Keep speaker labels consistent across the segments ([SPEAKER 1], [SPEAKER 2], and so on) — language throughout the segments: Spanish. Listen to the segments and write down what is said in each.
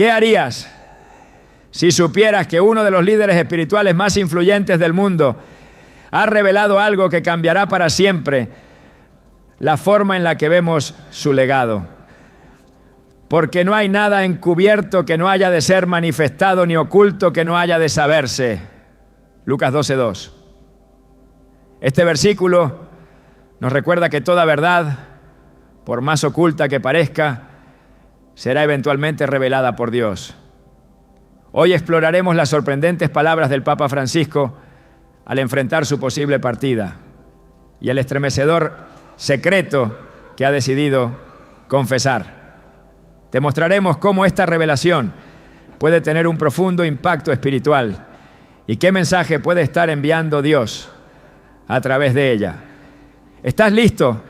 [SPEAKER 1] ¿Qué harías si supieras que uno de los líderes espirituales más influyentes del mundo ha revelado algo que cambiará para siempre la forma en la que vemos su legado? Porque no hay nada encubierto que no haya de ser manifestado, ni oculto que no haya de saberse. Lucas 12:2. Este versículo nos recuerda que toda verdad, por más oculta que parezca, será eventualmente revelada por Dios. Hoy exploraremos las sorprendentes palabras del Papa Francisco al enfrentar su posible partida y el estremecedor secreto que ha decidido confesar. Te mostraremos cómo esta revelación puede tener un profundo impacto espiritual y qué mensaje puede estar enviando Dios a través de ella. ¿Estás listo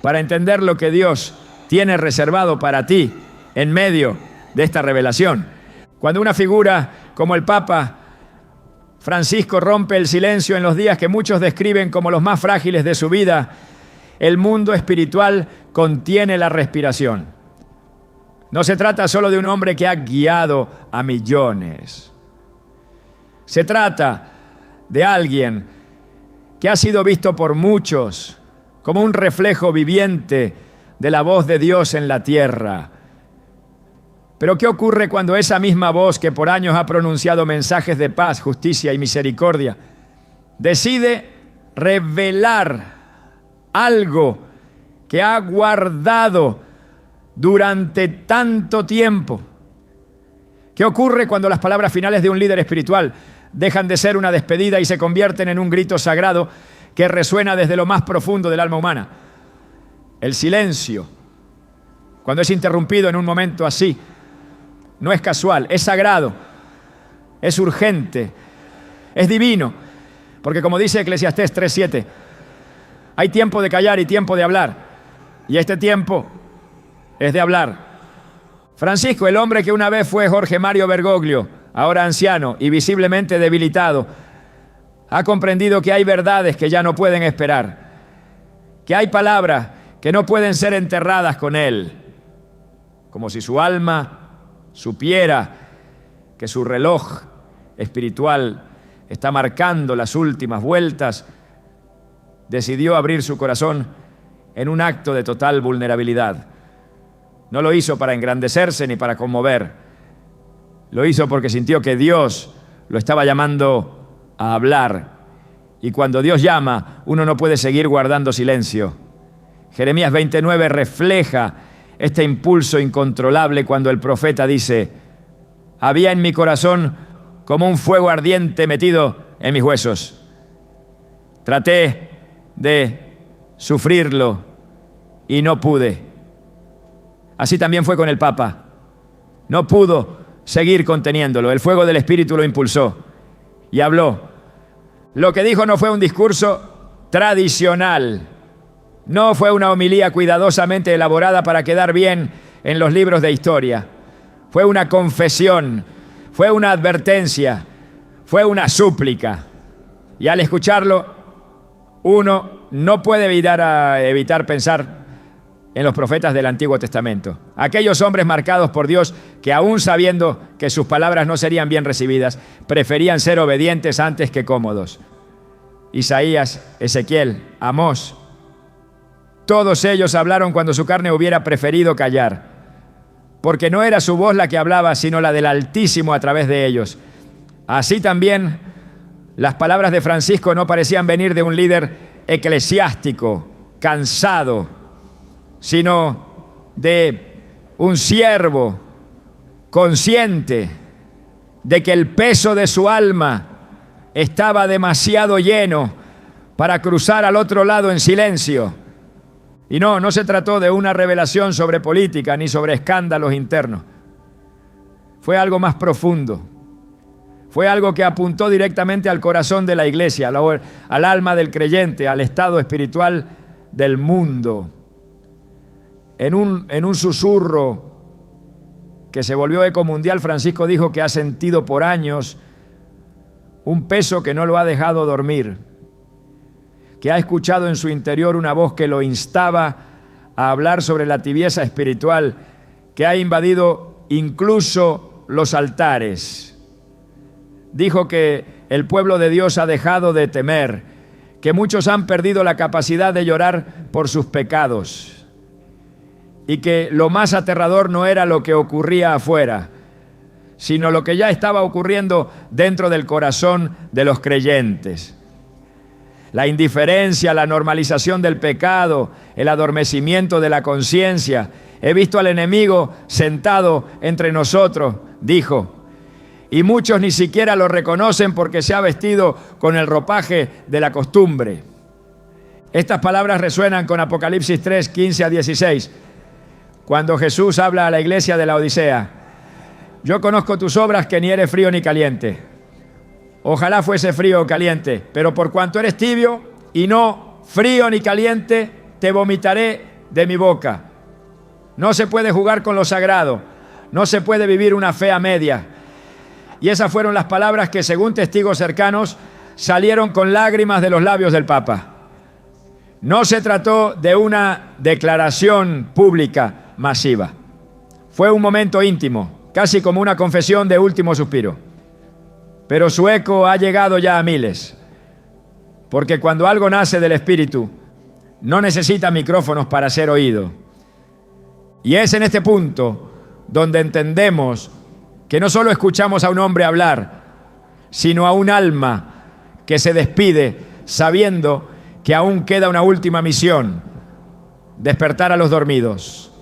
[SPEAKER 1] para entender lo que Dios tiene reservado para ti en medio de esta revelación? Cuando una figura como el Papa Francisco rompe el silencio en los días que muchos describen como los más frágiles de su vida, el mundo espiritual contiene la respiración. No se trata solo de un hombre que ha guiado a millones. Se trata de alguien que ha sido visto por muchos como un reflejo viviente de la voz de Dios en la tierra. Pero ¿qué ocurre cuando esa misma voz que por años ha pronunciado mensajes de paz, justicia y misericordia decide revelar algo que ha guardado durante tanto tiempo? ¿Qué ocurre cuando las palabras finales de un líder espiritual dejan de ser una despedida y se convierten en un grito sagrado que resuena desde lo más profundo del alma humana? El silencio, cuando es interrumpido en un momento así, no es casual, es sagrado, es urgente, es divino, porque como dice Eclesiastés 3:7, hay tiempo de callar y tiempo de hablar, y este tiempo es de hablar. Francisco, el hombre que una vez fue Jorge Mario Bergoglio, ahora anciano y visiblemente debilitado, ha comprendido que hay verdades que ya no pueden esperar, que hay palabras que no pueden ser enterradas con él, como si su alma supiera que su reloj espiritual está marcando las últimas vueltas. Decidió abrir su corazón en un acto de total vulnerabilidad. No lo hizo para engrandecerse ni para conmover. Lo hizo porque sintió que Dios lo estaba llamando a hablar. Y cuando Dios llama, uno no puede seguir guardando silencio. Jeremías 29 refleja este impulso incontrolable cuando el profeta dice: había en mi corazón como un fuego ardiente metido en mis huesos. Traté de sufrirlo y no pude. Así también fue con el Papa. No pudo seguir conteniéndolo. El fuego del Espíritu lo impulsó y habló. Lo que dijo no fue un discurso tradicional. No fue una homilía cuidadosamente elaborada para quedar bien en los libros de historia. Fue una confesión, fue una advertencia, fue una súplica. Y al escucharlo, uno no puede evitar pensar en los profetas del Antiguo Testamento. Aquellos hombres marcados por Dios que, aún sabiendo que sus palabras no serían bien recibidas, preferían ser obedientes antes que cómodos. Isaías, Ezequiel, Amós, todos ellos hablaron cuando su carne hubiera preferido callar, porque no era su voz la que hablaba, sino la del Altísimo a través de ellos. Así también, las palabras de Francisco no parecían venir de un líder eclesiástico, cansado, sino de un siervo consciente de que el peso de su alma estaba demasiado lleno para cruzar al otro lado en silencio. Y no se trató de una revelación sobre política ni sobre escándalos internos. Fue algo más profundo. Fue algo que apuntó directamente al corazón de la iglesia, al alma del creyente, al estado espiritual del mundo. En un susurro que se volvió eco mundial, Francisco dijo que ha sentido por años un peso que no lo ha dejado dormir, que ha escuchado en su interior una voz que lo instaba a hablar sobre la tibieza espiritual que ha invadido incluso los altares. Dijo que el pueblo de Dios ha dejado de temer, que muchos han perdido la capacidad de llorar por sus pecados y que lo más aterrador no era lo que ocurría afuera, sino lo que ya estaba ocurriendo dentro del corazón de los creyentes. La indiferencia, la normalización del pecado, el adormecimiento de la conciencia. He visto al enemigo sentado entre nosotros, dijo, y muchos ni siquiera lo reconocen porque se ha vestido con el ropaje de la costumbre. Estas palabras resuenan con Apocalipsis 3, 15 a 16, cuando Jesús habla a la iglesia de la Odisea. Yo conozco tus obras, que ni eres frío ni caliente. Ojalá fuese frío o caliente, pero por cuanto eres tibio y no frío ni caliente, te vomitaré de mi boca. No se puede jugar con lo sagrado, no se puede vivir una fe a media. Y esas fueron las palabras que, según testigos cercanos, salieron con lágrimas de los labios del Papa. No se trató de una declaración pública masiva. Fue un momento íntimo, casi como una confesión de último suspiro. Pero su eco ha llegado ya a miles, porque cuando algo nace del Espíritu, no necesita micrófonos para ser oído. Y es en este punto donde entendemos que no solo escuchamos a un hombre hablar, sino a un alma que se despide sabiendo que aún queda una última misión: despertar a los dormidos.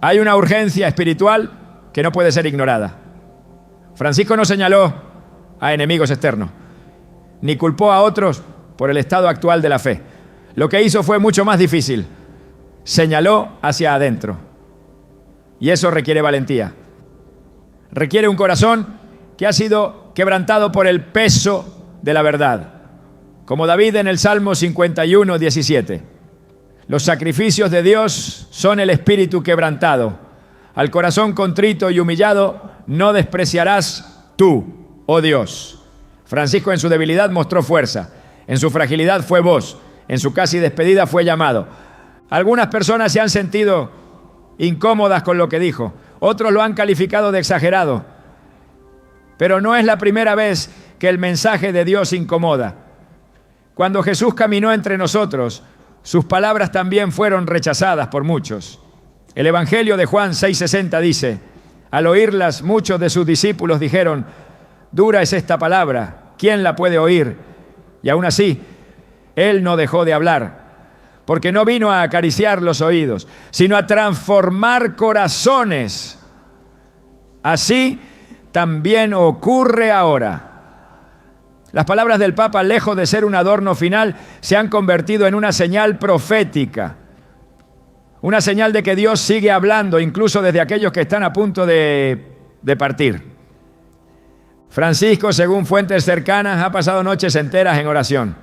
[SPEAKER 1] Hay una urgencia espiritual que no puede ser ignorada. Francisco no señaló a enemigos externos, ni culpó a otros por el estado actual de la fe. Lo que hizo fue mucho más difícil. Señaló hacia adentro. Y eso requiere valentía. Requiere un corazón que ha sido quebrantado por el peso de la verdad. Como David en el Salmo 51, 17. Los sacrificios de Dios son el espíritu quebrantado. Al corazón contrito y humillado no despreciarás tú, oh Dios. Francisco en su debilidad mostró fuerza. En su fragilidad fue voz. En su casi despedida fue llamado. Algunas personas se han sentido incómodas con lo que dijo. Otros lo han calificado de exagerado. Pero no es la primera vez que el mensaje de Dios incomoda. Cuando Jesús caminó entre nosotros, sus palabras también fueron rechazadas por muchos. El Evangelio de Juan 6:60 dice: al oírlas, muchos de sus discípulos dijeron: dura es esta palabra, ¿quién la puede oír? Y aún así, él no dejó de hablar, porque no vino a acariciar los oídos, sino a transformar corazones. Así también ocurre ahora. Las palabras del Papa, lejos de ser un adorno final, se han convertido en una señal profética. Una señal de que Dios sigue hablando, incluso desde aquellos que están a punto de partir. Francisco, según fuentes cercanas, ha pasado noches enteras en oración.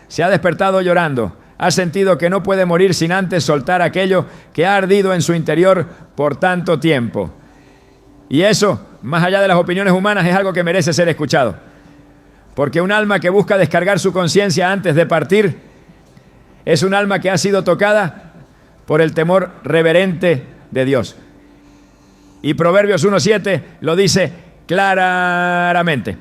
[SPEAKER 1] Se ha despertado llorando. Ha sentido que no puede morir sin antes soltar aquello que ha ardido en su interior por tanto tiempo. Y eso, más allá de las opiniones humanas, es algo que merece ser escuchado. Porque un alma que busca descargar su conciencia antes de partir es un alma que ha sido tocada por el temor reverente de Dios. Y Proverbios 1:7 lo dice claramente.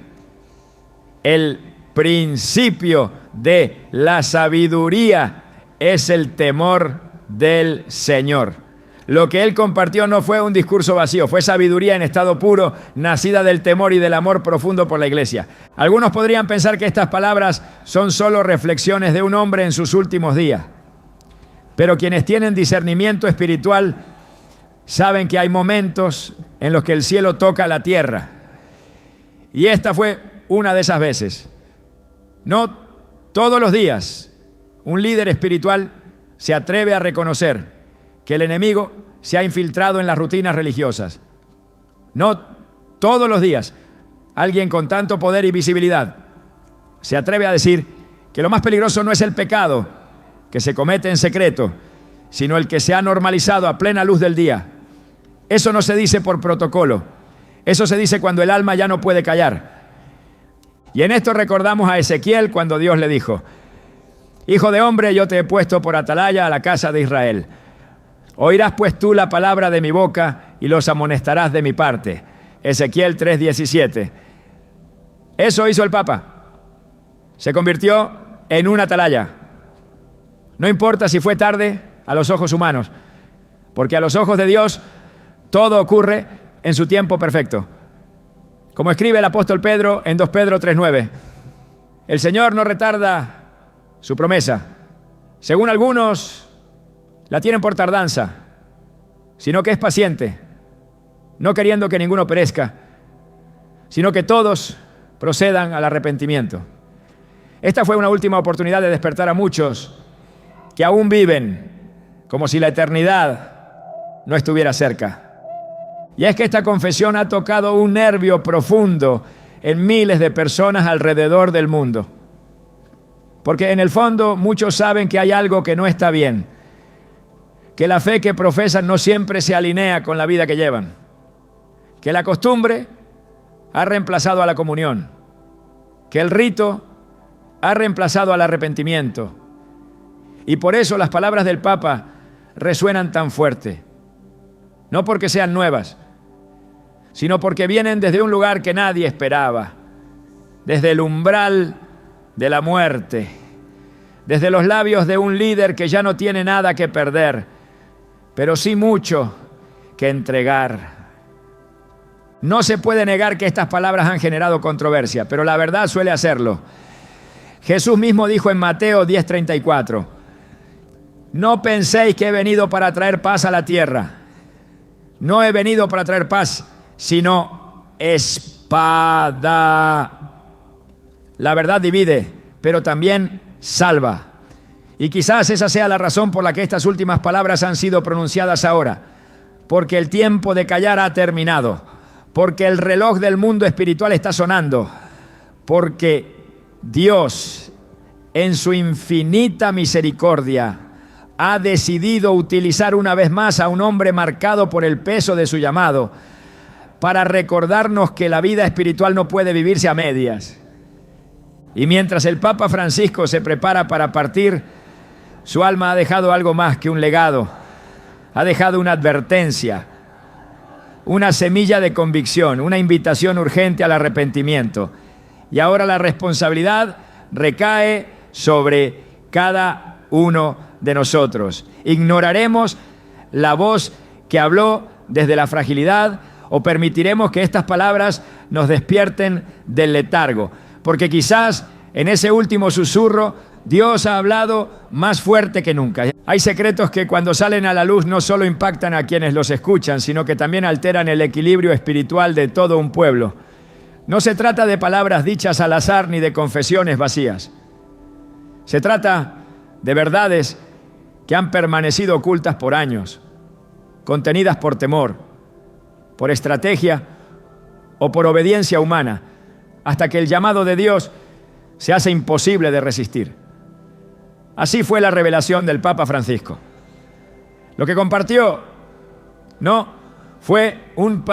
[SPEAKER 1] El principio de la sabiduría es el temor del Señor. Lo que él compartió no fue un discurso vacío, fue sabiduría en estado puro, nacida del temor y del amor profundo por la iglesia. Algunos podrían pensar que estas palabras son solo reflexiones de un hombre en sus últimos días. Pero quienes tienen discernimiento espiritual saben que hay momentos en los que el cielo toca la tierra. Y esta fue una de esas veces. No todos los días un líder espiritual se atreve a reconocer que el enemigo se ha infiltrado en las rutinas religiosas. No todos los días alguien con tanto poder y visibilidad se atreve a decir que lo más peligroso no es el pecado que se comete en secreto, sino el que se ha normalizado a plena luz del día. Eso no se dice por protocolo. Eso se dice cuando el alma ya no puede callar. Y en esto recordamos a Ezequiel cuando Dios le dijo: Hijo de hombre, yo te he puesto por atalaya a la casa de Israel. Oirás pues tú la palabra de mi boca y los amonestarás de mi parte. Ezequiel 3:17. Eso hizo el Papa. Se convirtió en una atalaya. No importa si fue tarde a los ojos humanos, porque a los ojos de Dios todo ocurre en su tiempo perfecto. Como escribe el apóstol Pedro en 2 Pedro 3:9, el Señor no retarda su promesa. Según algunos, la tienen por tardanza, sino que es paciente, no queriendo que ninguno perezca, sino que todos procedan al arrepentimiento. Esta fue una última oportunidad de despertar a muchos que aún viven como si la eternidad no estuviera cerca. Y es que esta confesión ha tocado un nervio profundo en miles de personas alrededor del mundo. Porque en el fondo muchos saben que hay algo que no está bien, que la fe que profesan no siempre se alinea con la vida que llevan, que la costumbre ha reemplazado a la comunión, que el rito ha reemplazado al arrepentimiento. Y por eso las palabras del Papa resuenan tan fuerte. No porque sean nuevas, sino porque vienen desde un lugar que nadie esperaba, desde el umbral de la muerte, desde los labios de un líder que ya no tiene nada que perder, pero sí mucho que entregar. No se puede negar que estas palabras han generado controversia, pero la verdad suele hacerlo. Jesús mismo dijo en Mateo 10:34, no penséis que he venido para traer paz a la tierra. No he venido para traer paz, sino espada. La verdad divide, pero también salva. Y quizás esa sea la razón por la que estas últimas palabras han sido pronunciadas ahora. Porque el tiempo de callar ha terminado. Porque el reloj del mundo espiritual está sonando. Porque Dios, en su infinita misericordia, ha decidido utilizar una vez más a un hombre marcado por el peso de su llamado para recordarnos que la vida espiritual no puede vivirse a medias. Y mientras el Papa Francisco se prepara para partir, su alma ha dejado algo más que un legado. Ha dejado una advertencia, una semilla de convicción, una invitación urgente al arrepentimiento. Y ahora la responsabilidad recae sobre cada uno de nosotros. ¿Ignoraremos la voz que habló desde la fragilidad o permitiremos que estas palabras nos despierten del letargo? Porque quizás en ese último susurro Dios ha hablado más fuerte que nunca. Hay secretos que cuando salen a la luz no solo impactan a quienes los escuchan, sino que también alteran el equilibrio espiritual de todo un pueblo. No se trata de palabras dichas al azar ni de confesiones vacías. Se trata de verdades que han permanecido ocultas por años, contenidas por temor, por estrategia o por obediencia humana, hasta que el llamado de Dios se hace imposible de resistir. Así fue la revelación del Papa Francisco. Lo que compartió no fue un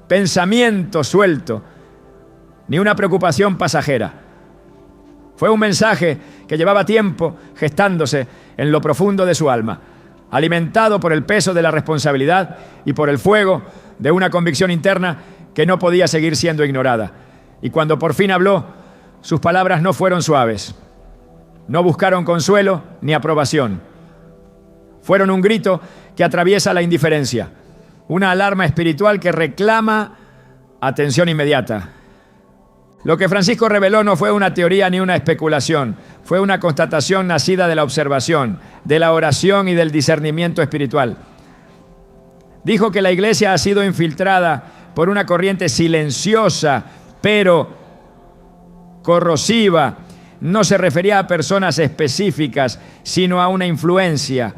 [SPEAKER 1] pensamiento suelto, ni una preocupación pasajera. Fue un mensaje que llevaba tiempo gestándose en lo profundo de su alma, alimentado por el peso de la responsabilidad y por el fuego de una convicción interna que no podía seguir siendo ignorada. Y cuando por fin habló, sus palabras no fueron suaves. No buscaron consuelo ni aprobación. Fueron un grito que atraviesa la indiferencia, una alarma espiritual que reclama atención inmediata. Lo que Francisco reveló no fue una teoría ni una especulación, fue una constatación nacida de la observación, de la oración y del discernimiento espiritual. Dijo que la iglesia ha sido infiltrada por una corriente silenciosa, pero corrosiva. No se refería a personas específicas, sino a una influencia,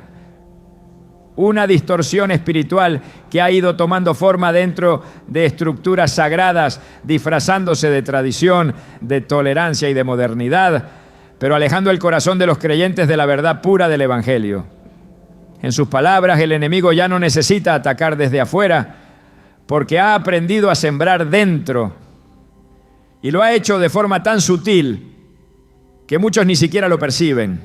[SPEAKER 1] una distorsión espiritual que ha ido tomando forma dentro de estructuras sagradas, disfrazándose de tradición, de tolerancia y de modernidad, pero alejando el corazón de los creyentes de la verdad pura del Evangelio. En sus palabras, el enemigo ya no necesita atacar desde afuera, porque ha aprendido a sembrar dentro, y lo ha hecho de forma tan sutil que muchos ni siquiera lo perciben.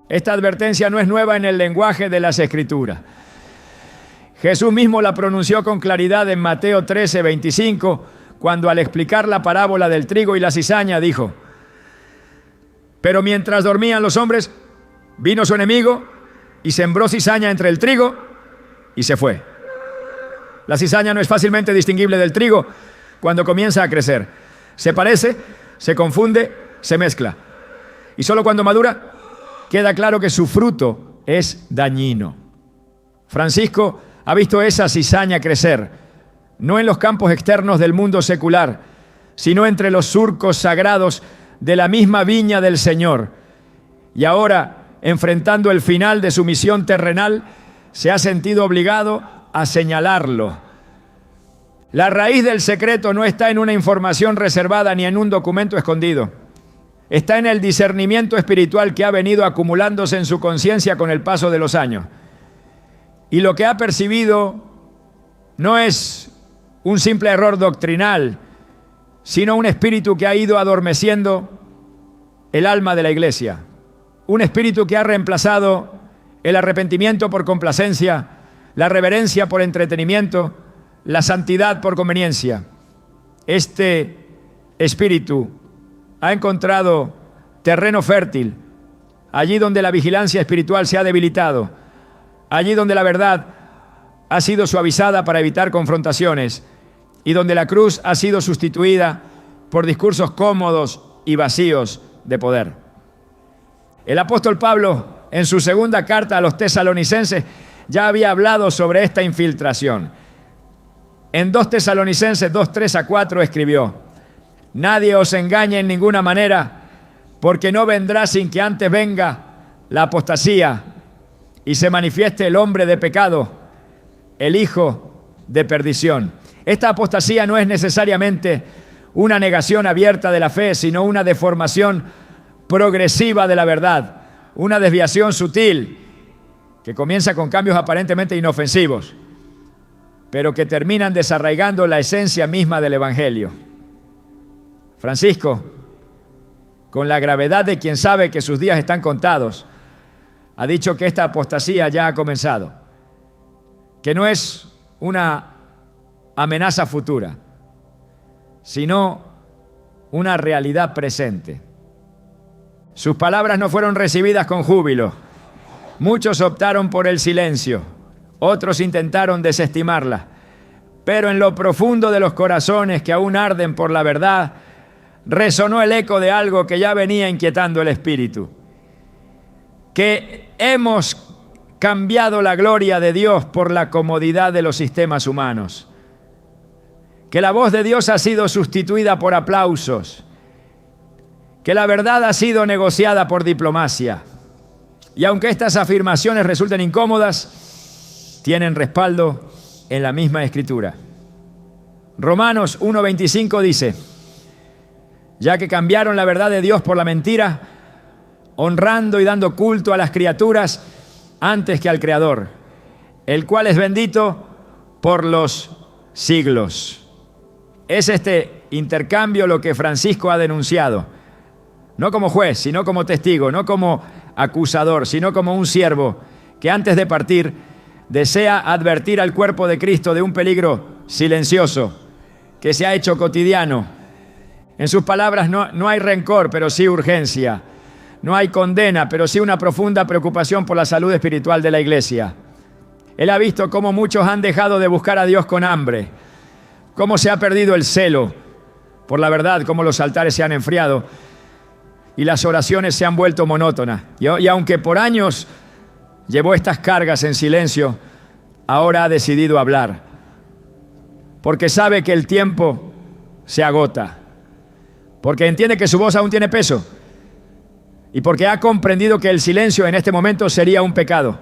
[SPEAKER 1] Esta advertencia no es nueva en el lenguaje de las Escrituras. Jesús mismo la pronunció con claridad en Mateo 13:25, cuando al explicar la parábola del trigo y la cizaña dijo: pero mientras dormían los hombres, vino su enemigo y sembró cizaña entre el trigo y se fue. La cizaña no es fácilmente distinguible del trigo cuando comienza a crecer. Se parece, se confunde, se mezcla. Y solo cuando madura, queda claro que su fruto es dañino. Francisco ha visto esa cizaña crecer, no en los campos externos del mundo secular, sino entre los surcos sagrados de la misma viña del Señor. Y ahora, enfrentando el final de su misión terrenal, se ha sentido obligado a señalarlo. La raíz del secreto no está en una información reservada ni en un documento escondido. Está en el discernimiento espiritual que ha venido acumulándose en su conciencia con el paso de los años. Y lo que ha percibido no es un simple error doctrinal, sino un espíritu que ha ido adormeciendo el alma de la iglesia. Un espíritu que ha reemplazado el arrepentimiento por complacencia, la reverencia por entretenimiento, la santidad por conveniencia. Este espíritu ha encontrado terreno fértil allí donde la vigilancia espiritual se ha debilitado, allí donde la verdad ha sido suavizada para evitar confrontaciones y donde la cruz ha sido sustituida por discursos cómodos y vacíos de poder. El apóstol Pablo, en su segunda carta a los tesalonicenses, ya había hablado sobre esta infiltración. En 2 Tesalonicenses 2:3-4 escribió: nadie os engañe en ninguna manera, porque no vendrá sin que antes venga la apostasía y se manifieste el hombre de pecado, el hijo de perdición. Esta apostasía no es necesariamente una negación abierta de la fe, sino una deformación progresiva de la verdad, una desviación sutil que comienza con cambios aparentemente inofensivos, pero que terminan desarraigando la esencia misma del Evangelio. Francisco, con la gravedad de quien sabe que sus días están contados, ha dicho que esta apostasía ya ha comenzado, que no es una amenaza futura, sino una realidad presente. Sus palabras no fueron recibidas con júbilo. Muchos optaron por el silencio, otros intentaron desestimarla, pero en lo profundo de los corazones que aún arden por la verdad, resonó el eco de algo que ya venía inquietando el espíritu: que hemos cambiado la gloria de Dios por la comodidad de los sistemas humanos, que la voz de Dios ha sido sustituida por aplausos, que la verdad ha sido negociada por diplomacia. Y aunque estas afirmaciones resulten incómodas, tienen respaldo en la misma Escritura. Romanos 1:25 dice: ya que cambiaron la verdad de Dios por la mentira, honrando y dando culto a las criaturas antes que al Creador, el cual es bendito por los siglos. Es este intercambio lo que Francisco ha denunciado, no como juez, sino como testigo, no como acusador, sino como un siervo que antes de partir desea advertir al cuerpo de Cristo de un peligro silencioso que se ha hecho cotidiano. En sus palabras no hay rencor, pero sí urgencia. No hay condena, pero sí una profunda preocupación por la salud espiritual de la iglesia. Él ha visto cómo muchos han dejado de buscar a Dios con hambre, cómo se ha perdido el celo por la verdad, cómo los altares se han enfriado y las oraciones se han vuelto monótonas. Y aunque por años llevó estas cargas en silencio, ahora ha decidido hablar, porque sabe que el tiempo se agota, porque entiende que su voz aún tiene peso y porque ha comprendido que el silencio en este momento sería un pecado.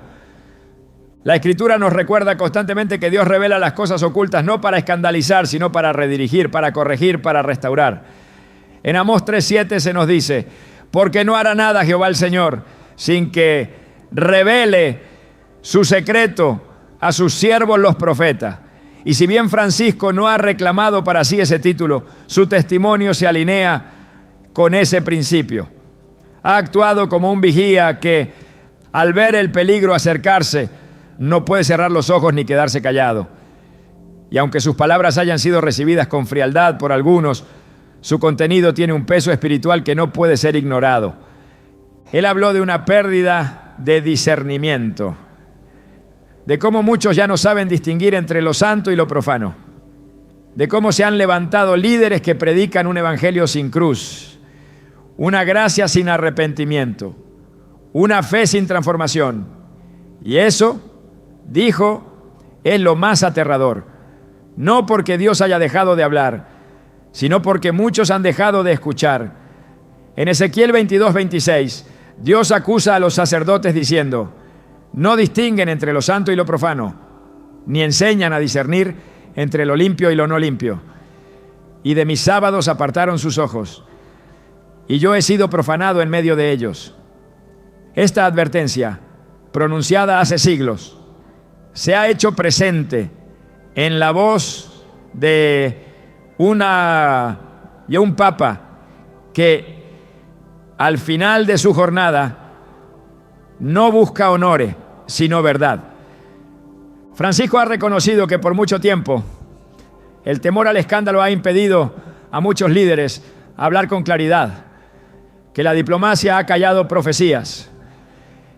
[SPEAKER 1] La Escritura nos recuerda constantemente que Dios revela las cosas ocultas no para escandalizar, sino para redirigir, para corregir, para restaurar. En Amós 3:7 se nos dice: porque no hará nada Jehová el Señor sin que revele su secreto a sus siervos los profetas. Y si bien Francisco no ha reclamado para sí ese título, su testimonio se alinea con ese principio. Ha actuado como un vigía que, al ver el peligro acercarse, no puede cerrar los ojos ni quedarse callado. Y aunque sus palabras hayan sido recibidas con frialdad por algunos, su contenido tiene un peso espiritual que no puede ser ignorado. Él habló de una pérdida de discernimiento, de cómo muchos ya no saben distinguir entre lo santo y lo profano, de cómo se han levantado líderes que predican un evangelio sin cruz, una gracia sin arrepentimiento, una fe sin transformación. Y eso, dijo, es lo más aterrador. No porque Dios haya dejado de hablar, sino porque muchos han dejado de escuchar. En Ezequiel 22:26, Dios acusa a los sacerdotes diciendo: no distinguen entre lo santo y lo profano, ni enseñan a discernir entre lo limpio y lo no limpio. Y de mis sábados apartaron sus ojos, y yo he sido profanado en medio de ellos. Esta advertencia, pronunciada hace siglos, se ha hecho presente en la voz de un papa que al final de su jornada no busca honores, sino verdad. Francisco ha reconocido que por mucho tiempo el temor al escándalo ha impedido a muchos líderes hablar con claridad, que la diplomacia ha callado profecías,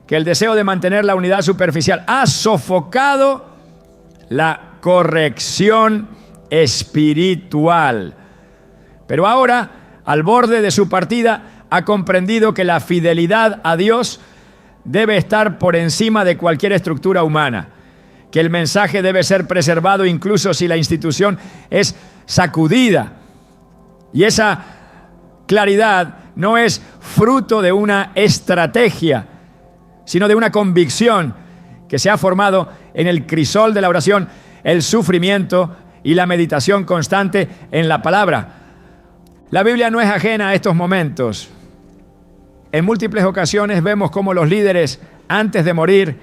[SPEAKER 1] que el deseo de mantener la unidad superficial ha sofocado la corrección espiritual. Pero ahora, al borde de su partida, ha comprendido que la fidelidad a Dios debe estar por encima de cualquier estructura humana, que el mensaje debe ser preservado incluso si la institución es sacudida. Y esa claridad no es fruto de una estrategia, sino de una convicción que se ha formado en el crisol de la oración, el sufrimiento y la meditación constante en la palabra. La Biblia no es ajena a estos momentos. En múltiples ocasiones vemos cómo los líderes, antes de morir,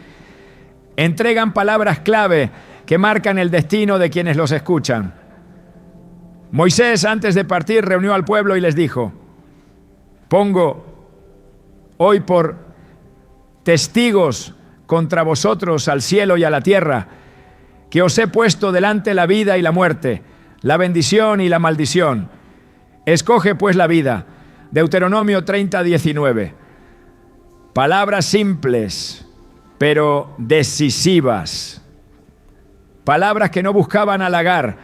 [SPEAKER 1] entregan palabras clave que marcan el destino de quienes los escuchan. Moisés, antes de partir, reunió al pueblo y les dijo: pongo hoy por testigos contra vosotros al cielo y a la tierra, que os he puesto delante la vida y la muerte, la bendición y la maldición. Escoge pues la vida. Deuteronomio 30:19. Palabras simples, pero decisivas. Palabras que no buscaban halagar,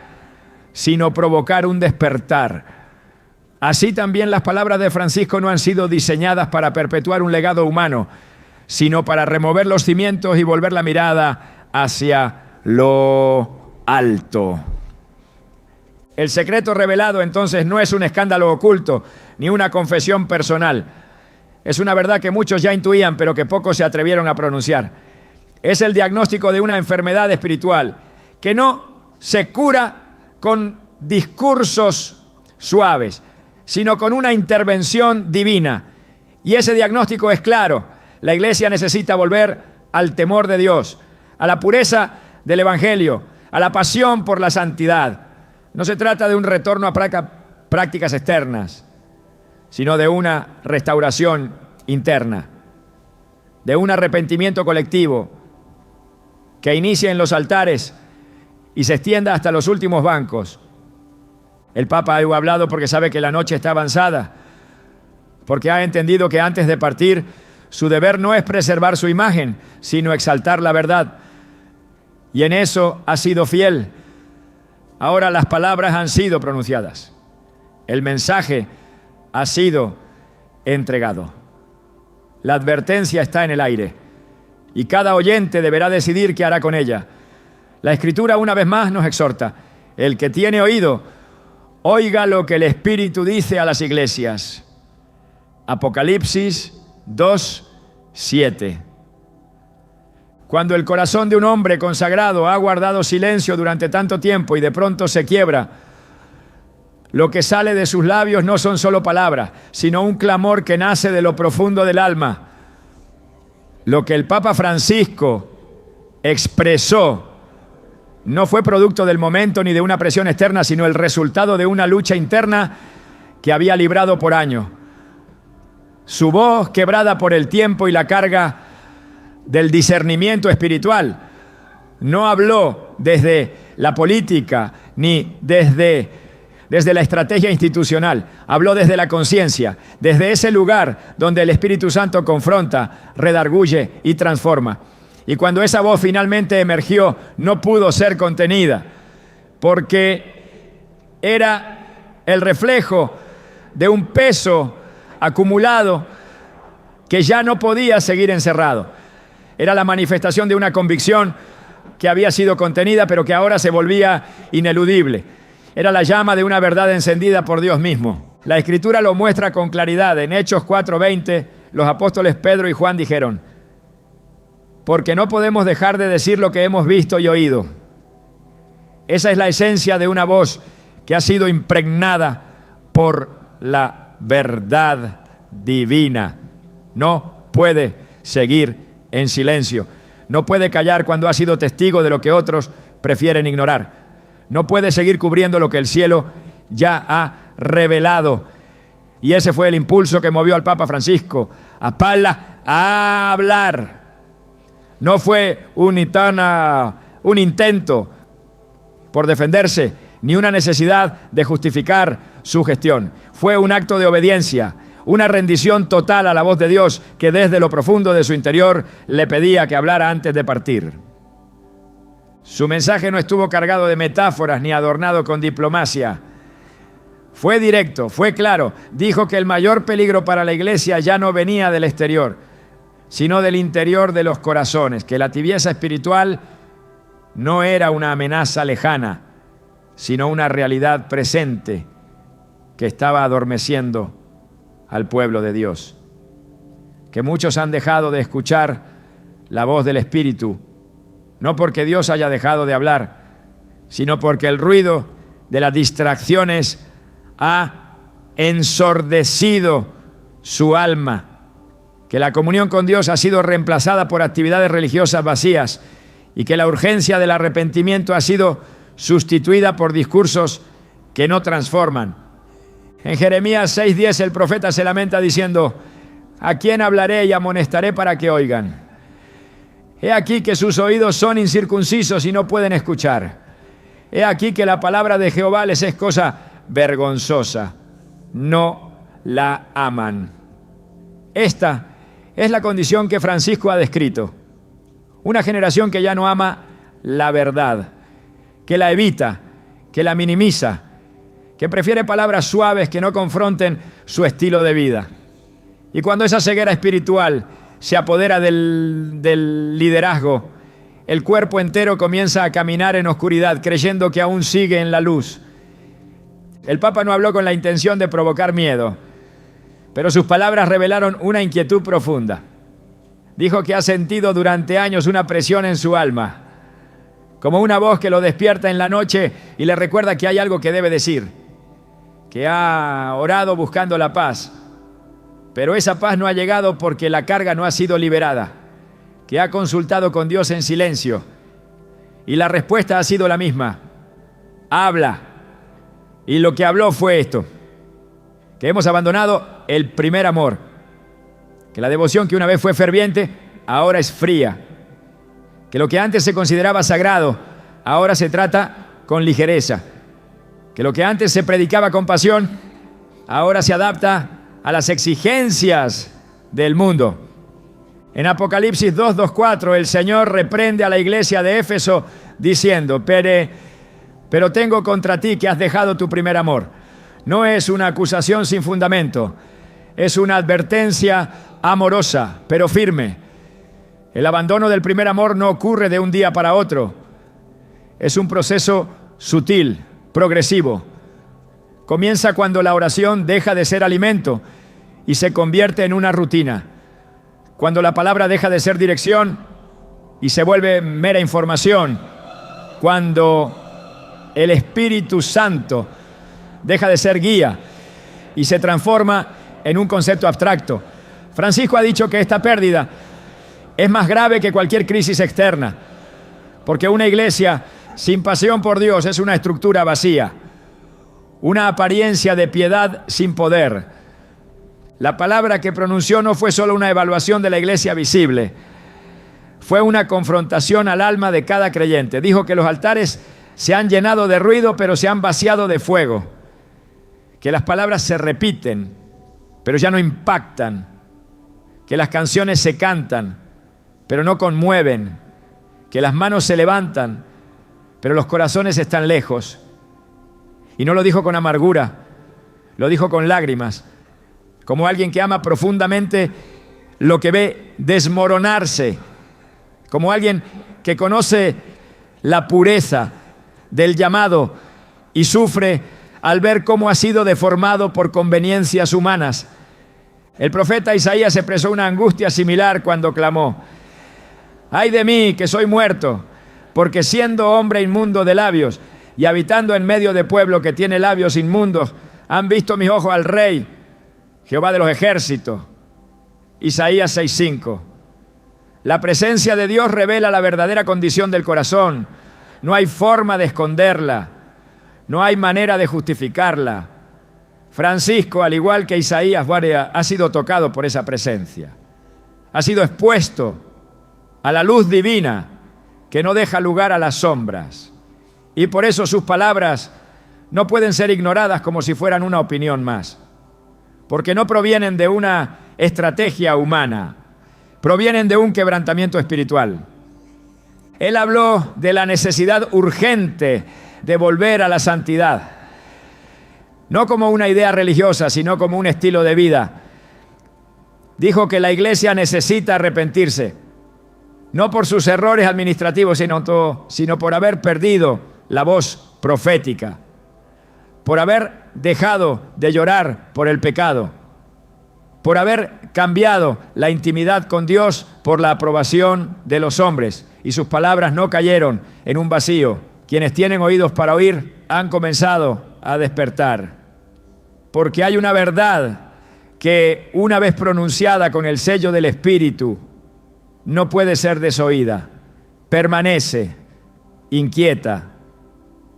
[SPEAKER 1] sino provocar un despertar. Así también las palabras de Francisco no han sido diseñadas para perpetuar un legado humano, sino para remover los cimientos y volver la mirada hacia lo alto. El secreto revelado entonces no es un escándalo oculto, ni una confesión personal. Es una verdad que muchos ya intuían, pero que pocos se atrevieron a pronunciar. Es el diagnóstico de una enfermedad espiritual que no se cura con discursos suaves, sino con una intervención divina. Y ese diagnóstico es claro. La Iglesia necesita volver al temor de Dios, a la pureza del Evangelio, a la pasión por la santidad. No se trata de un retorno a prácticas externas, sino de una restauración interna, de un arrepentimiento colectivo que inicie en los altares y se extienda hasta los últimos bancos. El Papa ha hablado porque sabe que la noche está avanzada, porque ha entendido que antes de partir, su deber no es preservar su imagen, sino exaltar la verdad. Y en eso ha sido fiel. Ahora las palabras han sido pronunciadas. El mensaje ha sido entregado. La advertencia está en el aire y cada oyente deberá decidir qué hará con ella. La Escritura una vez más nos exhorta: el que tiene oído, oiga lo que el Espíritu dice a las iglesias. Apocalipsis 2:7. Cuando el corazón de un hombre consagrado ha guardado silencio durante tanto tiempo y de pronto se quiebra, lo que sale de sus labios no son solo palabras, sino un clamor que nace de lo profundo del alma. Lo que el Papa Francisco expresó no fue producto del momento ni de una presión externa, sino el resultado de una lucha interna que había librado por años. Su voz, quebrada por el tiempo y la carga del discernimiento espiritual, No habló desde la política ni desde la estrategia institucional. Habló desde la conciencia, desde ese lugar donde el Espíritu Santo confronta, redarguye y transforma. Y cuando esa voz finalmente emergió, no pudo ser contenida, porque era el reflejo de un peso acumulado que ya no podía seguir encerrado. Era la manifestación de una convicción que había sido contenida, pero que ahora se volvía ineludible. Era la llama de una verdad encendida por Dios mismo. La Escritura lo muestra con claridad. En Hechos 4:20, los apóstoles Pedro y Juan dijeron: porque no podemos dejar de decir lo que hemos visto y oído. Esa es la esencia de una voz que ha sido impregnada por la verdad divina. No puede seguir en silencio. No puede callar cuando ha sido testigo de lo que otros prefieren ignorar. No puede seguir cubriendo lo que el cielo ya ha revelado. Y ese fue el impulso que movió al Papa Francisco a Palla a hablar. No fue un intento por defenderse, ni una necesidad de justificar su gestión. Fue un acto de obediencia, una rendición total a la voz de Dios que desde lo profundo de su interior le pedía que hablara antes de partir. Su mensaje no estuvo cargado de metáforas ni adornado con diplomacia. Fue directo, fue claro. Dijo que el mayor peligro para la iglesia ya no venía del exterior, sino del interior de los corazones, que la tibieza espiritual no era una amenaza lejana, sino una realidad presente que estaba adormeciendo al pueblo de Dios. Que muchos han dejado de escuchar la voz del Espíritu, no porque Dios haya dejado de hablar, sino porque el ruido de las distracciones ha ensordecido su alma, que la comunión con Dios ha sido reemplazada por actividades religiosas vacías y que la urgencia del arrepentimiento ha sido sustituida por discursos que no transforman. En Jeremías 6:10 el profeta se lamenta diciendo: ¿a quién hablaré y amonestaré para que oigan? He aquí que sus oídos son incircuncisos y no pueden escuchar. He aquí que la palabra de Jehová les es cosa vergonzosa. No la aman. Esta es la condición que Francisco ha descrito. Una generación que ya no ama la verdad, que la evita, que la minimiza, que prefiere palabras suaves que no confronten su estilo de vida. Y cuando esa ceguera espiritual se apodera del liderazgo, el cuerpo entero comienza a caminar en oscuridad, creyendo que aún sigue en la luz. El Papa no habló con la intención de provocar miedo, pero sus palabras revelaron una inquietud profunda. Dijo que ha sentido durante años una presión en su alma, como una voz que lo despierta en la noche y le recuerda que hay algo que debe decir, que ha orado buscando la paz, pero esa paz no ha llegado porque la carga no ha sido liberada, que ha consultado con Dios en silencio y la respuesta ha sido la misma: habla. Y lo que habló fue esto: que hemos abandonado el primer amor, que la devoción que una vez fue ferviente ahora es fría, que lo que antes se consideraba sagrado ahora se trata con ligereza, que lo que antes se predicaba con pasión ahora se adapta a las exigencias del mundo. En Apocalipsis 2:4 el Señor reprende a la iglesia de Éfeso diciendo: pero tengo contra ti que has dejado tu primer amor. No es una acusación sin fundamento, es una advertencia amorosa, pero firme. El abandono del primer amor no ocurre de un día para otro. Es un proceso sutil, progresivo. Comienza cuando la oración deja de ser alimento y se convierte en una rutina. Cuando la palabra deja de ser dirección y se vuelve mera información. Cuando el Espíritu Santo deja de ser guía y se transforma en un concepto abstracto. Francisco ha dicho que esta pérdida es más grave que cualquier crisis externa, porque una iglesia sin pasión por Dios es una estructura vacía, una apariencia de piedad sin poder. La palabra que pronunció no fue solo una evaluación de la iglesia visible, fue una confrontación al alma de cada creyente. Dijo que los altares se han llenado de ruido, pero se han vaciado de fuego. Que las palabras se repiten, pero ya no impactan. Que las canciones se cantan, pero no conmueven. Que las manos se levantan, pero los corazones están lejos. Y no lo dijo con amargura, lo dijo con lágrimas, como alguien que ama profundamente lo que ve desmoronarse, como alguien que conoce la pureza del llamado y sufre al ver cómo ha sido deformado por conveniencias humanas. El profeta Isaías expresó una angustia similar cuando clamó: ¡ay de mí, que soy muerto! Porque siendo hombre inmundo de labios y habitando en medio de pueblo que tiene labios inmundos, han visto mis ojos al Rey, Jehová de los ejércitos. Isaías 6:5. La presencia de Dios revela la verdadera condición del corazón. No hay forma de esconderla, no hay manera de justificarla. Francisco, al igual que Isaías, ha sido tocado por esa presencia. Ha sido expuesto a la luz divina que no deja lugar a las sombras. Y por eso sus palabras no pueden ser ignoradas como si fueran una opinión más. Porque no provienen de una estrategia humana, provienen de un quebrantamiento espiritual. Él habló de la necesidad urgente de volver a la santidad, no como una idea religiosa, sino como un estilo de vida. Dijo que la iglesia necesita arrepentirse, no por sus errores administrativos, sino por haber perdido la voz profética, por haber dejado de llorar por el pecado, por haber cambiado la intimidad con Dios por la aprobación de los hombres. Y sus palabras no cayeron en un vacío. Quienes tienen oídos para oír han comenzado a despertar. Porque hay una verdad que, una vez pronunciada con el sello del Espíritu, no puede ser desoída. Permanece, inquieta,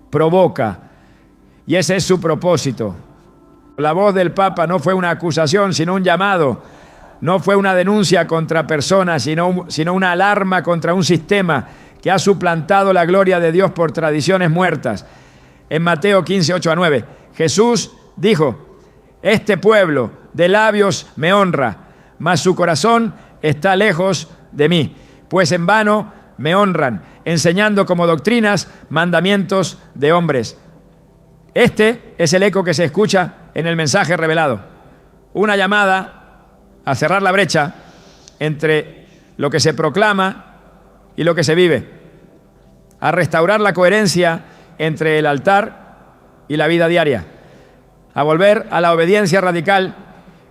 [SPEAKER 1] provoca, y ese es su propósito. La voz del Papa no fue una acusación, sino un llamado. No fue una denuncia contra personas, sino una alarma contra un sistema que ha suplantado la gloria de Dios por tradiciones muertas. En Mateo 15, 8-9, Jesús dijo: este pueblo de labios me honra, mas su corazón está lejos de mí, pues en vano me honran, enseñando como doctrinas mandamientos de hombres. Este es el eco que se escucha en el mensaje revelado. Una llamada a cerrar la brecha entre lo que se proclama y lo que se vive, a restaurar la coherencia entre el altar y la vida diaria, a volver a la obediencia radical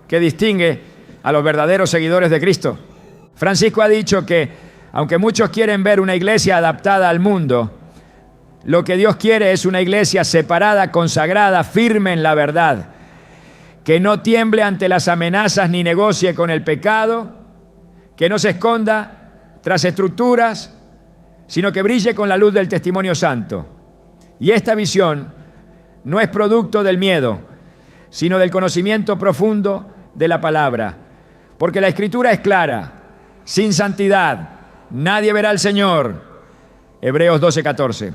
[SPEAKER 1] que distingue a los verdaderos seguidores de Cristo. Francisco ha dicho que, aunque muchos quieren ver una iglesia adaptada al mundo, lo que Dios quiere es una iglesia separada, consagrada, firme en la verdad, que no tiemble ante las amenazas ni negocie con el pecado, que no se esconda tras estructuras, sino que brille con la luz del testimonio santo. Y esta visión no es producto del miedo, sino del conocimiento profundo de la palabra. Porque la Escritura es clara: sin santidad nadie verá al Señor. Hebreos 12:14.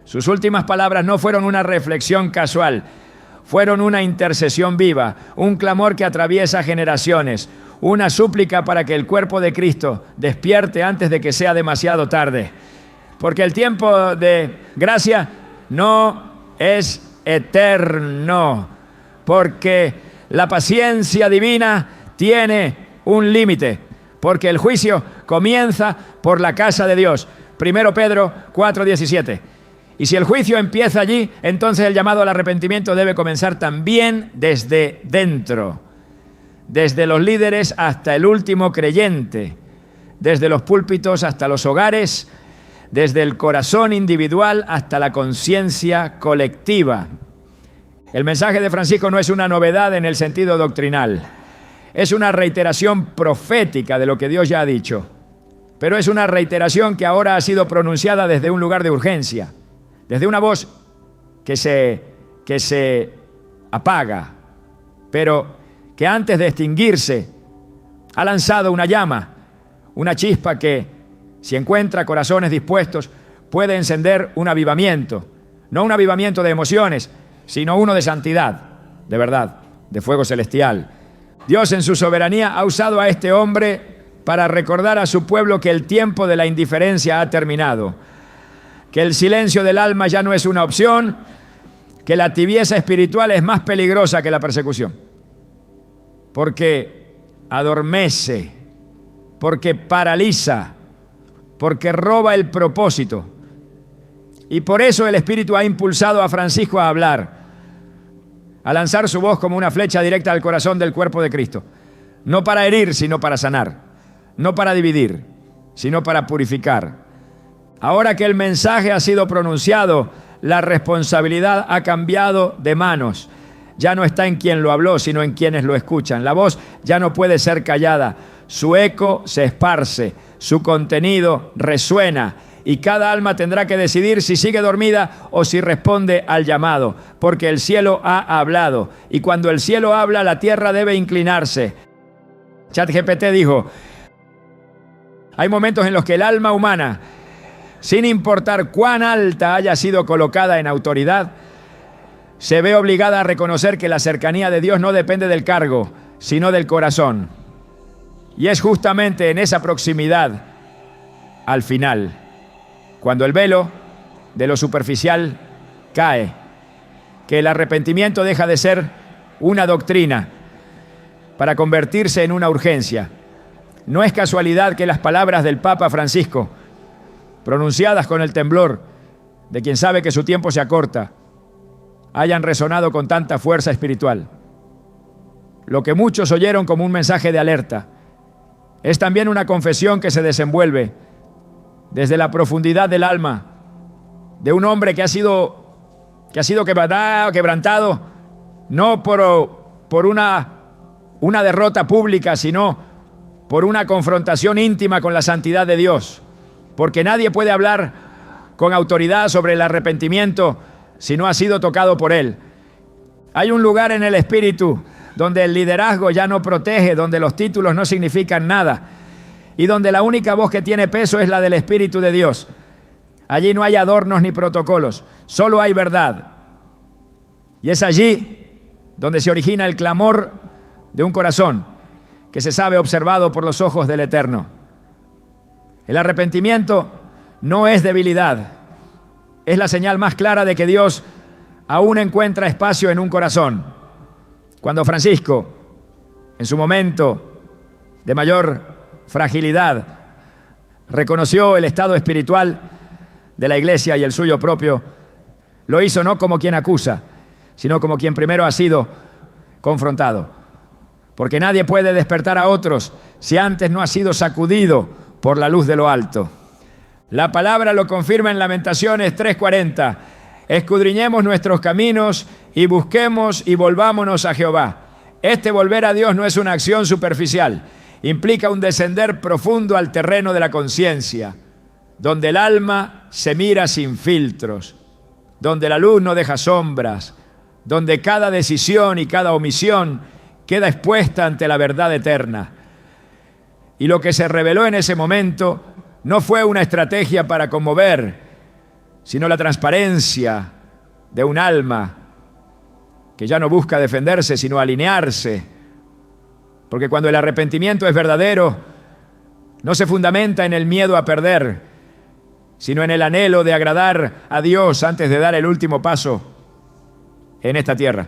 [SPEAKER 1] Sus últimas palabras no fueron una reflexión casual, fueron una intercesión viva, un clamor que atraviesa generaciones, una súplica para que el cuerpo de Cristo despierte antes de que sea demasiado tarde. Porque el tiempo de gracia no es eterno, porque la paciencia divina tiene un límite, porque el juicio comienza por la casa de Dios. 1 Pedro 4:17. Y si el juicio empieza allí, entonces el llamado al arrepentimiento debe comenzar también desde dentro, desde los líderes hasta el último creyente, desde los púlpitos hasta los hogares, desde el corazón individual hasta la conciencia colectiva. El mensaje de Francisco no es una novedad en el sentido doctrinal, es una reiteración profética de lo que Dios ya ha dicho, pero es una reiteración que ahora ha sido pronunciada desde un lugar de urgencia, desde una voz que se apaga, pero que antes de extinguirse ha lanzado una llama una chispa que, si encuentra corazones dispuestos, puede encender un avivamiento. No un avivamiento de emociones, sino uno de santidad, de verdad, de fuego celestial. Dios en su soberanía ha usado a este hombre para recordar a su pueblo que el tiempo de la indiferencia ha terminado, que el silencio del alma ya no es una opción, que la tibieza espiritual es más peligrosa que la persecución, porque adormece, porque paraliza, porque roba el propósito. Y por eso el Espíritu ha impulsado a Francisco a hablar, a lanzar su voz como una flecha directa al corazón del cuerpo de Cristo, no para herir, sino para sanar, no para dividir, sino para purificar. Ahora que el mensaje ha sido pronunciado, la responsabilidad ha cambiado de manos. Ya no está en quien lo habló, sino en quienes lo escuchan. La voz ya no puede ser callada. Su eco se esparce, su contenido resuena, y cada alma tendrá que decidir si sigue dormida o si responde al llamado, porque el cielo ha hablado, y cuando el cielo habla, la tierra debe inclinarse. ChatGPT dijo: hay momentos en los que el alma humana, sin importar cuán alta haya sido colocada en autoridad, se ve obligada a reconocer que la cercanía de Dios no depende del cargo, sino del corazón. Y es justamente en esa proximidad, al final, cuando el velo de lo superficial cae, que el arrepentimiento deja de ser una doctrina para convertirse en una urgencia. No es casualidad que las palabras del Papa Francisco, pronunciadas con el temblor de quien sabe que su tiempo se acorta, hayan resonado con tanta fuerza espiritual. Lo que muchos oyeron como un mensaje de alerta es también una confesión que se desenvuelve desde la profundidad del alma de un hombre que ha sido quebrantado no por una derrota pública, sino por una confrontación íntima con la santidad de Dios, porque nadie puede hablar con autoridad sobre el arrepentimiento si no ha sido tocado por Él. Hay un lugar en el Espíritu donde el liderazgo ya no protege, donde los títulos no significan nada y donde la única voz que tiene peso es la del Espíritu de Dios. Allí no hay adornos ni protocolos, solo hay verdad. Y es allí donde se origina el clamor de un corazón que se sabe observado por los ojos del Eterno. El arrepentimiento no es debilidad, es la señal más clara de que Dios aún encuentra espacio en un corazón. Cuando Francisco, en su momento de mayor fragilidad, reconoció el estado espiritual de la iglesia y el suyo propio, lo hizo no como quien acusa, sino como quien primero ha sido confrontado. Porque nadie puede despertar a otros si antes no ha sido sacudido por la luz de lo alto. La palabra lo confirma en Lamentaciones 3:40. Escudriñemos nuestros caminos y busquemos y volvámonos a Jehová. Este volver a Dios no es una acción superficial, implica un descender profundo al terreno de la conciencia, donde el alma se mira sin filtros, donde la luz no deja sombras, donde cada decisión y cada omisión queda expuesta ante la verdad eterna. Y lo que se reveló en ese momento no fue una estrategia para conmover, sino la transparencia de un alma que ya no busca defenderse, sino alinearse. Porque cuando el arrepentimiento es verdadero, no se fundamenta en el miedo a perder, sino en el anhelo de agradar a Dios antes de dar el último paso en esta tierra.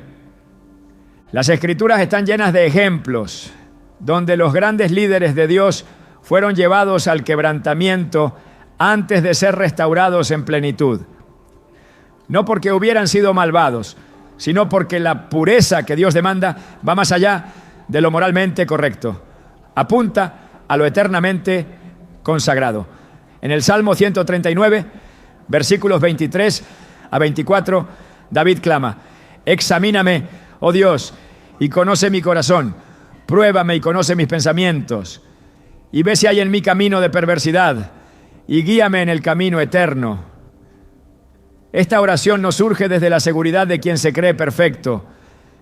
[SPEAKER 1] Las Escrituras están llenas de ejemplos donde los grandes líderes de Dios fueron llevados al quebrantamiento antes de ser restaurados en plenitud. No porque hubieran sido malvados, sino porque la pureza que Dios demanda va más allá de lo moralmente correcto. Apunta a lo eternamente consagrado. En el Salmo 139, versículos 23 a 24, David clama: examíname, oh Dios, y conoce mi corazón, pruébame y conoce mis pensamientos, y ve si hay en mí camino de perversidad, y guíame en el camino eterno. Esta oración no surge desde la seguridad de quien se cree perfecto,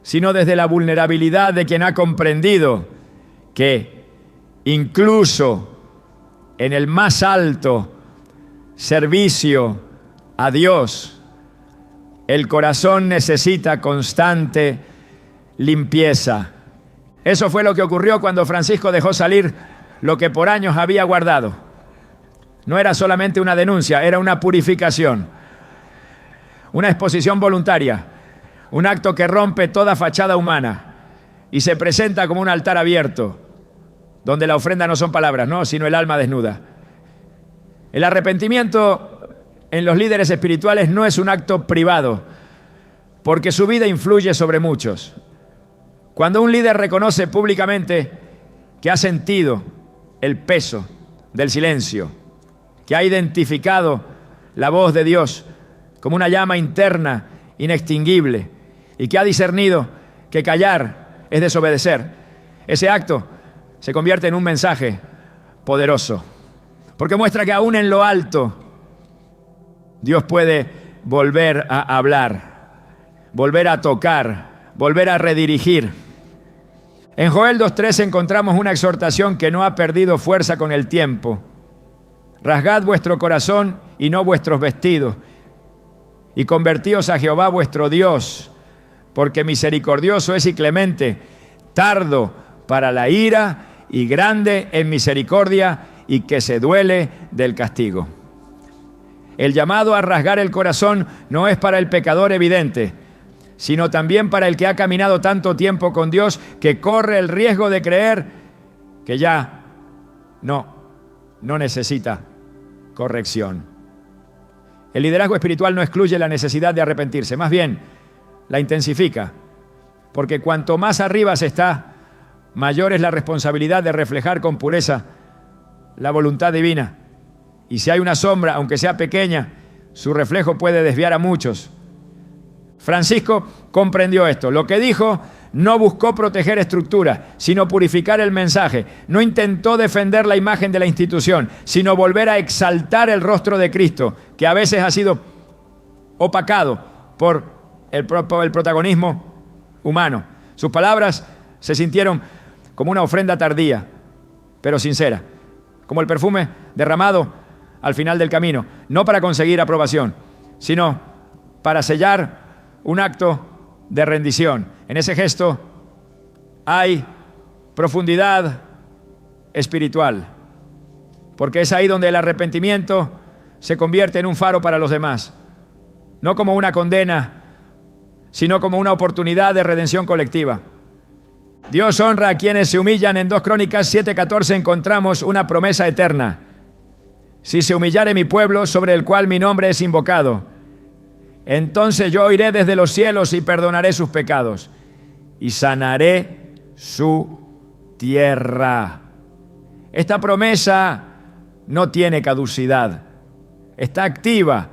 [SPEAKER 1] sino desde la vulnerabilidad de quien ha comprendido que incluso en el más alto servicio a Dios, el corazón necesita constante limpieza. Eso fue lo que ocurrió cuando Francisco dejó salir lo que por años había guardado. No era solamente una denuncia, era una purificación, una exposición voluntaria, un acto que rompe toda fachada humana y se presenta como un altar abierto, donde la ofrenda no son palabras, no, sino el alma desnuda. El arrepentimiento en los líderes espirituales no es un acto privado, porque su vida influye sobre muchos. Cuando un líder reconoce públicamente que ha sentido el peso del silencio, que ha identificado la voz de Dios como una llama interna inextinguible y que ha discernido que callar es desobedecer, ese acto se convierte en un mensaje poderoso, porque muestra que aún en lo alto Dios puede volver a hablar, volver a tocar, volver a redirigir. En Joel 2:3 encontramos una exhortación que no ha perdido fuerza con el tiempo. Rasgad vuestro corazón y no vuestros vestidos, y convertíos a Jehová vuestro Dios, porque misericordioso es y clemente, tardo para la ira y grande en misericordia, y que se duele del castigo. El llamado a rasgar el corazón no es para el pecador evidente, sino también para el que ha caminado tanto tiempo con Dios que corre el riesgo de creer que ya no necesita corrección. El liderazgo espiritual no excluye la necesidad de arrepentirse, más bien la intensifica, porque cuanto más arriba se está, mayor es la responsabilidad de reflejar con pureza la voluntad divina. Y si hay una sombra, aunque sea pequeña, su reflejo puede desviar a muchos. Francisco comprendió esto. Lo que dijo no buscó proteger estructuras, sino purificar el mensaje. No intentó defender la imagen de la institución, sino volver a exaltar el rostro de Cristo, que a veces ha sido opacado por el protagonismo humano. Sus palabras se sintieron como una ofrenda tardía, pero sincera, como el perfume derramado al final del camino, no para conseguir aprobación, sino para sellar un acto de rendición. En ese gesto hay profundidad espiritual, porque es ahí donde el arrepentimiento se convierte en un faro para los demás, no como una condena, sino como una oportunidad de redención colectiva. Dios honra a quienes se humillan. En 2 Crónicas 7:14 encontramos una promesa eterna. Si se humillare mi pueblo, sobre el cual mi nombre es invocado, entonces yo iré desde los cielos y perdonaré sus pecados y sanaré su tierra. Esta promesa no tiene caducidad, está activa,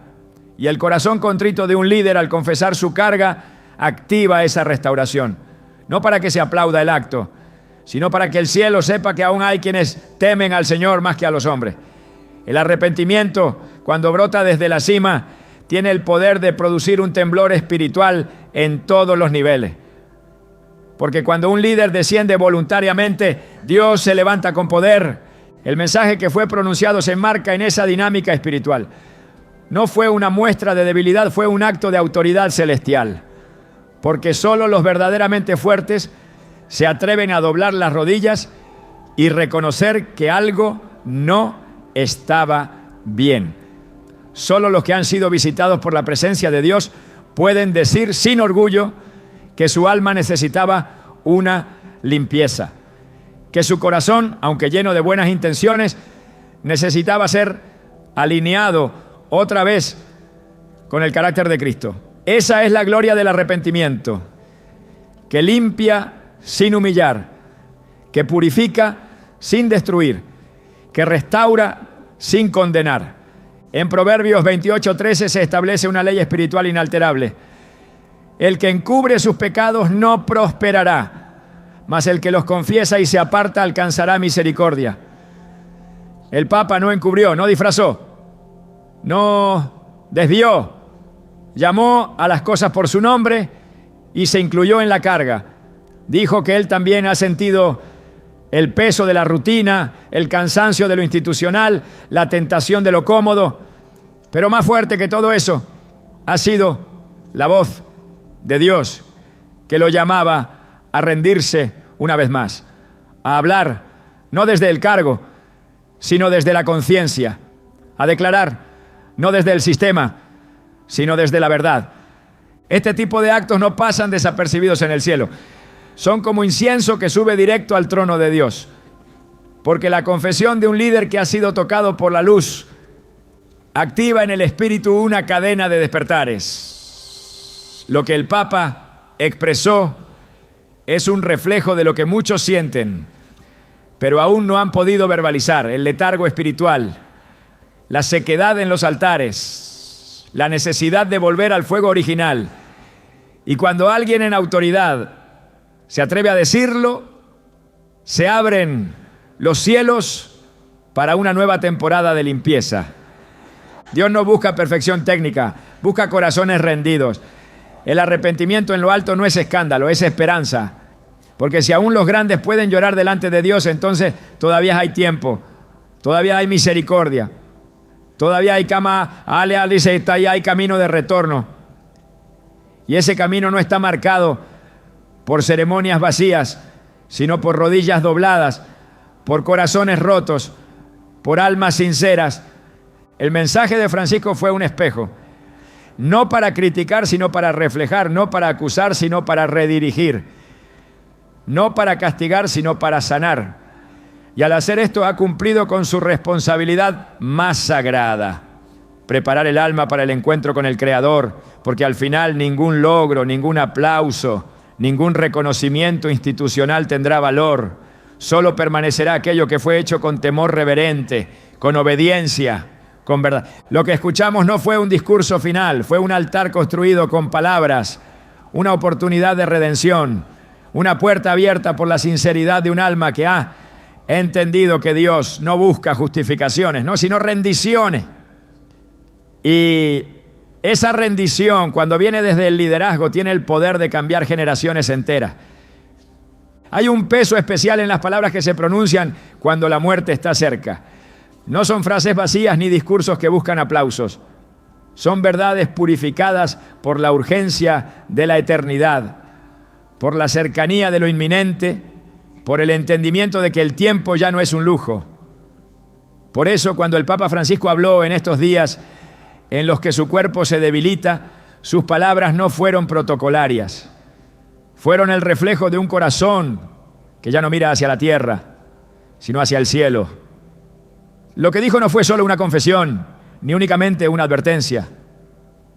[SPEAKER 1] y el corazón contrito de un líder al confesar su carga activa esa restauración. No para que se aplauda el acto, sino para que el cielo sepa que aún hay quienes temen al Señor más que a los hombres. El arrepentimiento, cuando brota desde la cima, tiene el poder de producir un temblor espiritual en todos los niveles. Porque cuando un líder desciende voluntariamente, Dios se levanta con poder. El mensaje que fue pronunciado se enmarca en esa dinámica espiritual. No fue una muestra de debilidad, fue un acto de autoridad celestial. Porque solo los verdaderamente fuertes se atreven a doblar las rodillas y reconocer que algo no estaba bien. Solo los que han sido visitados por la presencia de Dios pueden decir sin orgullo que su alma necesitaba una limpieza, que su corazón, aunque lleno de buenas intenciones, necesitaba ser alineado otra vez con el carácter de Cristo. Esa es la gloria del arrepentimiento, que limpia sin humillar, que purifica sin destruir, que restaura sin condenar. En Proverbios 28:13 se establece una ley espiritual inalterable. El que encubre sus pecados no prosperará, mas el que los confiesa y se aparta alcanzará misericordia. El Papa no encubrió, no disfrazó, no desvió, llamó a las cosas por su nombre y se incluyó en la carga. Dijo que él también ha sentido el peso de la rutina, el cansancio de lo institucional, la tentación de lo cómodo. Pero más fuerte que todo eso ha sido la voz de Dios que lo llamaba a rendirse una vez más, a hablar no desde el cargo, sino desde la conciencia, a declarar no desde el sistema, sino desde la verdad. Este tipo de actos no pasan desapercibidos en el cielo. Son como incienso que sube directo al trono de Dios. Porque la confesión de un líder que ha sido tocado por la luz activa en el espíritu una cadena de despertares. Lo que el Papa expresó es un reflejo de lo que muchos sienten, pero aún no han podido verbalizar: el letargo espiritual, la sequedad en los altares, la necesidad de volver al fuego original. Y cuando alguien en autoridad se atreve a decirlo, se abren los cielos para una nueva temporada de limpieza. Dios no busca perfección técnica, busca corazones rendidos. El arrepentimiento en lo alto no es escándalo, es esperanza. Porque si aún los grandes pueden llorar delante de Dios, entonces todavía hay tiempo, todavía hay misericordia, todavía hay hay camino de retorno. Y ese camino no está marcado por ceremonias vacías, sino por rodillas dobladas, por corazones rotos, por almas sinceras. El mensaje de Francisco fue un espejo, no para criticar, sino para reflejar, no para acusar, sino para redirigir, no para castigar, sino para sanar. Y al hacer esto ha cumplido con su responsabilidad más sagrada: preparar el alma para el encuentro con el Creador, porque al final ningún logro, ningún aplauso, ningún reconocimiento institucional tendrá valor. Solo permanecerá aquello que fue hecho con temor reverente, con obediencia, con verdad. Lo que escuchamos no fue un discurso final, fue un altar construido con palabras, una oportunidad de redención, una puerta abierta por la sinceridad de un alma que ha entendido que Dios no busca justificaciones, ¿no?, sino rendiciones. Y esa rendición, cuando viene desde el liderazgo, tiene el poder de cambiar generaciones enteras. Hay un peso especial en las palabras que se pronuncian cuando la muerte está cerca. No son frases vacías ni discursos que buscan aplausos. Son verdades purificadas por la urgencia de la eternidad, por la cercanía de lo inminente, por el entendimiento de que el tiempo ya no es un lujo. Por eso, cuando el Papa Francisco habló en estos días en los que su cuerpo se debilita, sus palabras no fueron protocolarias. Fueron el reflejo de un corazón que ya no mira hacia la tierra, sino hacia el cielo. Lo que dijo no fue solo una confesión, ni únicamente una advertencia.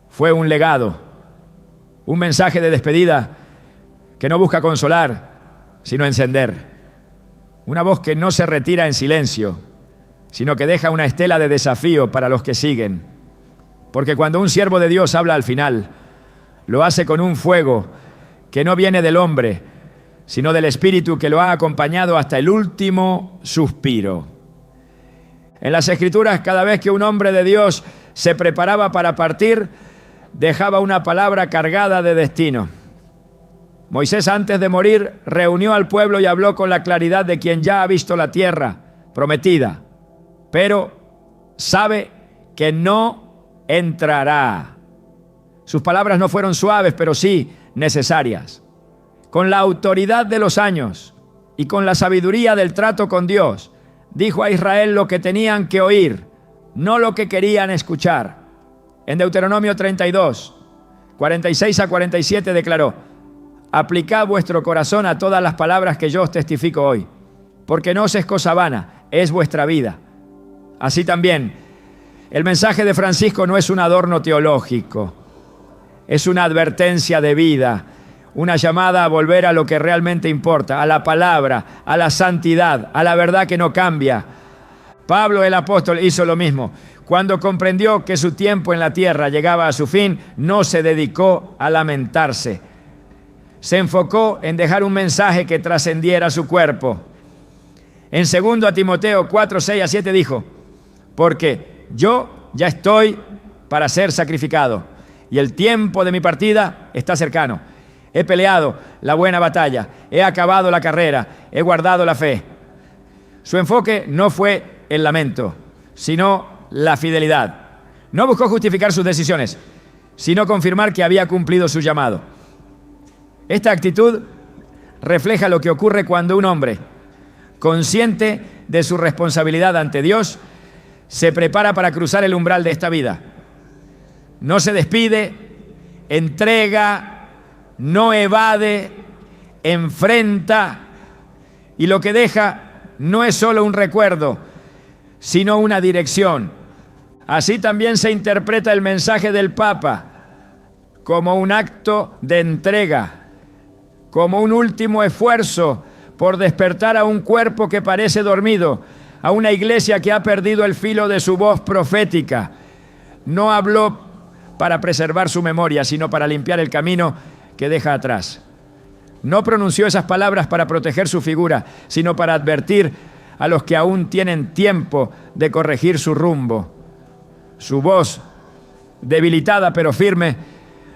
[SPEAKER 1] Fue un legado, un mensaje de despedida que no busca consolar, sino encender. Una voz que no se retira en silencio, sino que deja una estela de desafío para los que siguen. Porque cuando un siervo de Dios habla al final, lo hace con un fuego que no viene del hombre, sino del Espíritu que lo ha acompañado hasta el último suspiro. En las Escrituras, cada vez que un hombre de Dios se preparaba para partir, dejaba una palabra cargada de destino. Moisés, antes de morir, reunió al pueblo y habló con la claridad de quien ya ha visto la tierra prometida, pero sabe que no entrará. Sus palabras no fueron suaves, pero sí necesarias. Con la autoridad de los años y con la sabiduría del trato con Dios, dijo a Israel lo que tenían que oír, no lo que querían escuchar. En Deuteronomio 32, 46 a 47 declaró: aplicad vuestro corazón a todas las palabras que yo os testifico hoy, porque no os es cosa vana, es vuestra vida. Así también, el mensaje de Francisco no es un adorno teológico, es una advertencia de vida, una llamada a volver a lo que realmente importa, a la palabra, a la santidad, a la verdad que no cambia. Pablo el apóstol hizo lo mismo. Cuando comprendió que su tiempo en la tierra llegaba a su fin, no se dedicó a lamentarse. Se enfocó en dejar un mensaje que trascendiera su cuerpo. En 2 Timoteo 4, 6 a 7 dijo: porque yo ya estoy para ser sacrificado, y el tiempo de mi partida está cercano. He peleado la buena batalla, he acabado la carrera, he guardado la fe. Su enfoque no fue el lamento, sino la fidelidad. No buscó justificar sus decisiones, sino confirmar que había cumplido su llamado. Esta actitud refleja lo que ocurre cuando un hombre, consciente de su responsabilidad ante Dios, se prepara para cruzar el umbral de esta vida. No se despide, entrega, no evade, enfrenta, y lo que deja no es solo un recuerdo, sino una dirección. Así también se interpreta el mensaje del Papa como un acto de entrega, como un último esfuerzo por despertar a un cuerpo que parece dormido, a una iglesia que ha perdido el filo de su voz profética. No habló para preservar su memoria, sino para limpiar el camino que deja atrás. No pronunció esas palabras para proteger su figura, sino para advertir a los que aún tienen tiempo de corregir su rumbo. Su voz, debilitada pero firme,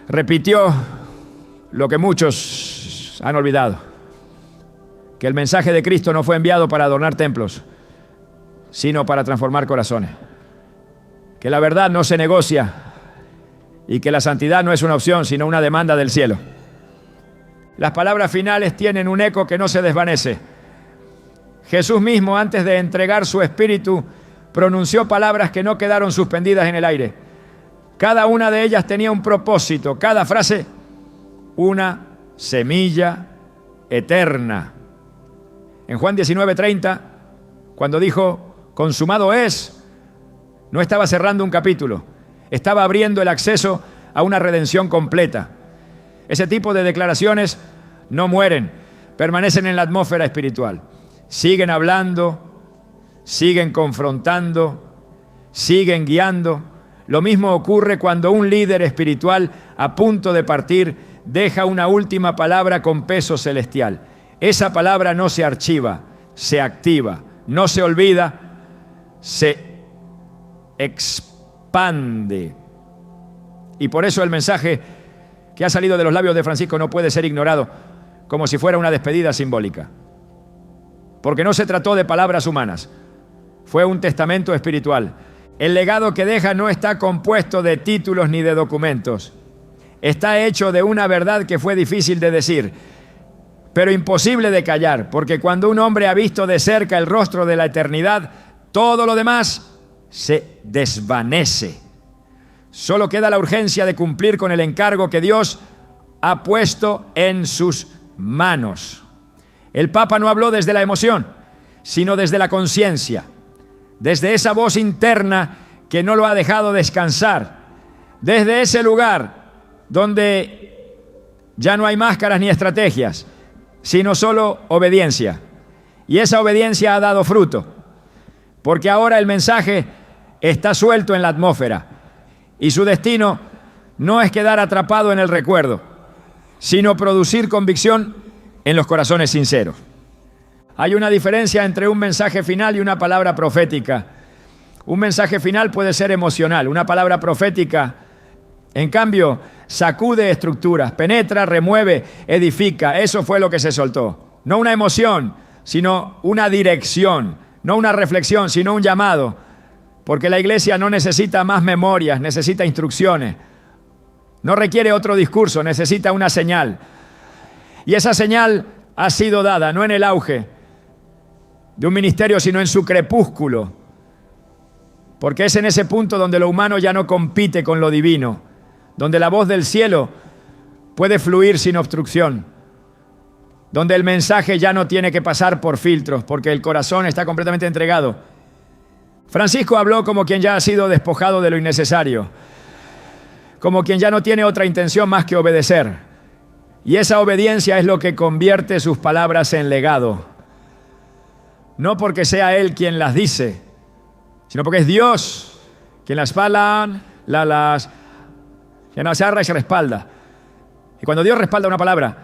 [SPEAKER 1] repitió lo que muchos han olvidado: que el mensaje de Cristo no fue enviado para adornar templos, sino para transformar corazones. Que la verdad no se negocia y que la santidad no es una opción, sino una demanda del cielo. Las palabras finales tienen un eco que no se desvanece. Jesús mismo, antes de entregar su espíritu, pronunció palabras que no quedaron suspendidas en el aire. Cada una de ellas tenía un propósito, cada frase una semilla eterna. En Juan 19:30, cuando dijo consumado es, no estaba cerrando un capítulo, estaba abriendo el acceso a una redención completa. Ese tipo de declaraciones no mueren, permanecen en la atmósfera espiritual. Siguen hablando, siguen confrontando, siguen guiando. Lo mismo ocurre cuando un líder espiritual a punto de partir deja una última palabra con peso celestial. Esa palabra no se archiva, se activa, no se olvida, se expande. Y por eso el mensaje que ha salido de los labios de Francisco no puede ser ignorado como si fuera una despedida simbólica. Porque no se trató de palabras humanas, fue un testamento espiritual. El legado que deja no está compuesto de títulos ni de documentos. Está hecho de una verdad que fue difícil de decir, pero imposible de callar, porque cuando un hombre ha visto de cerca el rostro de la eternidad, todo lo demás se desvanece. Solo queda la urgencia de cumplir con el encargo que Dios ha puesto en sus manos. El Papa no habló desde la emoción, sino desde la conciencia, desde esa voz interna que no lo ha dejado descansar, desde ese lugar donde ya no hay máscaras ni estrategias, sino solo obediencia. Y esa obediencia ha dado fruto, porque ahora el mensaje está suelto en la atmósfera y su destino no es quedar atrapado en el recuerdo, sino producir convicción en los corazones sinceros. Hay una diferencia entre un mensaje final y una palabra profética. Un mensaje final puede ser emocional, una palabra profética, en cambio, sacude estructuras, penetra, remueve, edifica. Eso fue lo que se soltó. No una emoción, sino una dirección. No una reflexión, sino un llamado. Porque la iglesia no necesita más memorias, necesita instrucciones. No requiere otro discurso, necesita una señal. Y esa señal ha sido dada, no en el auge de un ministerio, sino en su crepúsculo. Porque es en ese punto donde lo humano ya no compite con lo divino, donde la voz del cielo puede fluir sin obstrucción, donde el mensaje ya no tiene que pasar por filtros, porque el corazón está completamente entregado. Francisco habló como quien ya ha sido despojado de lo innecesario, como quien ya no tiene otra intención más que obedecer. Y esa obediencia es lo que convierte sus palabras en legado. No porque sea él quien las dice, sino porque es Dios quien las habla, quien las agarra y se respalda. Y cuando Dios respalda una palabra,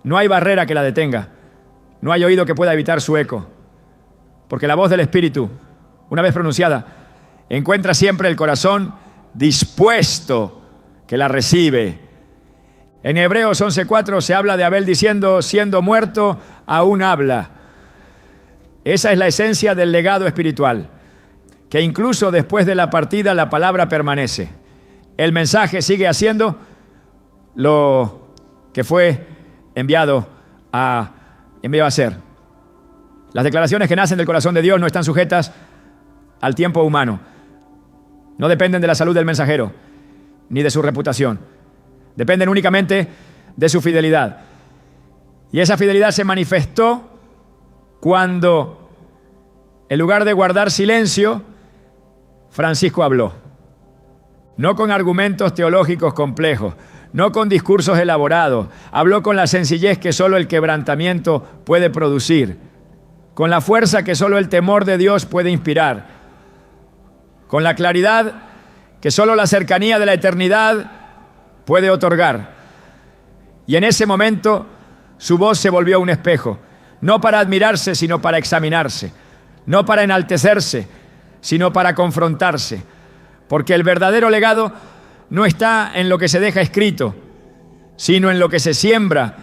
[SPEAKER 1] no hay barrera que la detenga, no hay oído que pueda evitar su eco, porque la voz del Espíritu, una vez pronunciada, encuentra siempre el corazón dispuesto que la recibe. En Hebreos 11:4 se habla de Abel diciendo, siendo muerto, aún habla. Esa es la esencia del legado espiritual, que incluso después de la partida la palabra permanece. El mensaje sigue haciendo lo que fue enviado a hacer. Las declaraciones que nacen del corazón de Dios no están sujetas al tiempo humano. No dependen de la salud del mensajero, ni de su reputación. Dependen únicamente de su fidelidad. Y esa fidelidad se manifestó cuando, en lugar de guardar silencio, Francisco habló. No con argumentos teológicos complejos, no con discursos elaborados. Habló con la sencillez que solo el quebrantamiento puede producir, con la fuerza que solo el temor de Dios puede inspirar, con la claridad que solo la cercanía de la eternidad puede otorgar. Y en ese momento su voz se volvió un espejo, no para admirarse, sino para examinarse, no para enaltecerse, sino para confrontarse, porque el verdadero legado no está en lo que se deja escrito, sino en lo que se siembra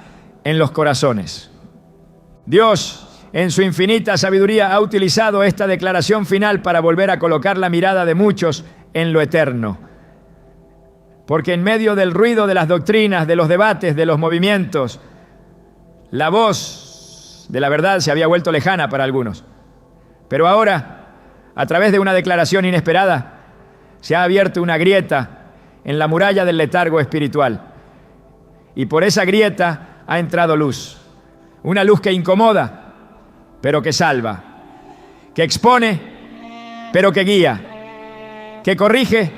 [SPEAKER 1] en los corazones. Dios, en su infinita sabiduría, ha utilizado esta declaración final para volver a colocar la mirada de muchos en lo eterno. Porque en medio del ruido de las doctrinas, de los debates, de los movimientos, la voz de la verdad se había vuelto lejana para algunos. Pero ahora, a través de una declaración inesperada, se ha abierto una grieta en la muralla del letargo espiritual. Y por esa grieta ha entrado luz. Una luz que incomoda, pero que salva. Que expone, pero que guía. Que corrige,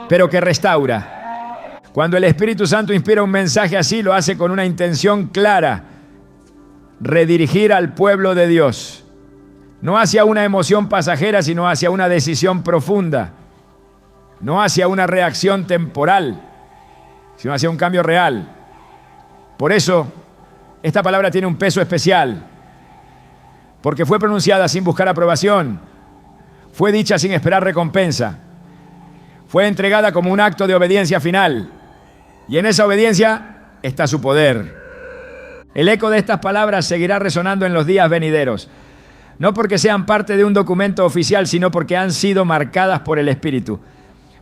[SPEAKER 1] pero que restaura. Cuando el Espíritu Santo inspira un mensaje así, lo hace con una intención clara: redirigir al pueblo de Dios. No hacia una emoción pasajera, sino hacia una decisión profunda. No hacia una reacción temporal, sino hacia un cambio real. Por eso, esta palabra tiene un peso especial, porque fue pronunciada sin buscar aprobación, fue dicha sin esperar recompensa, fue entregada como un acto de obediencia final, y en esa obediencia está su poder. El eco de estas palabras seguirá resonando en los días venideros, no porque sean parte de un documento oficial, sino porque han sido marcadas por el Espíritu.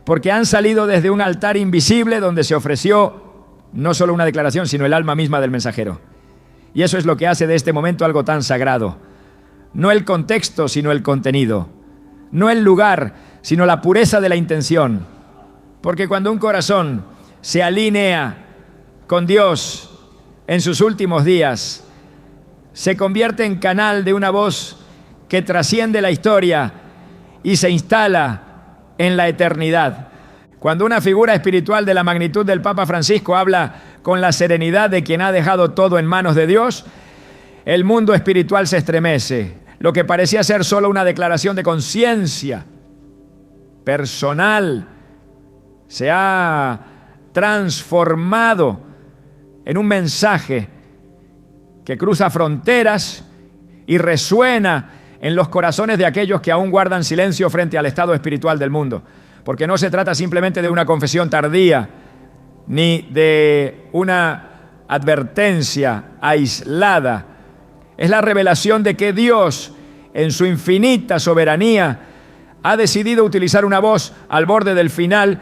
[SPEAKER 1] Porque han salido desde un altar invisible donde se ofreció no solo una declaración, sino el alma misma del mensajero. Y eso es lo que hace de este momento algo tan sagrado. No el contexto, sino el contenido. No el lugar, sino la pureza de la intención. Porque cuando un corazón se alinea con Dios en sus últimos días, se convierte en canal de una voz que trasciende la historia y se instala en la eternidad. Cuando una figura espiritual de la magnitud del Papa Francisco habla con la serenidad de quien ha dejado todo en manos de Dios, el mundo espiritual se estremece. Lo que parecía ser solo una declaración de conciencia personal se ha transformado en un mensaje que cruza fronteras y resuena en los corazones de aquellos que aún guardan silencio frente al estado espiritual del mundo. Porque no se trata simplemente de una confesión tardía, ni de una advertencia aislada. Es la revelación de que Dios, en su infinita soberanía, ha decidido utilizar una voz al borde del final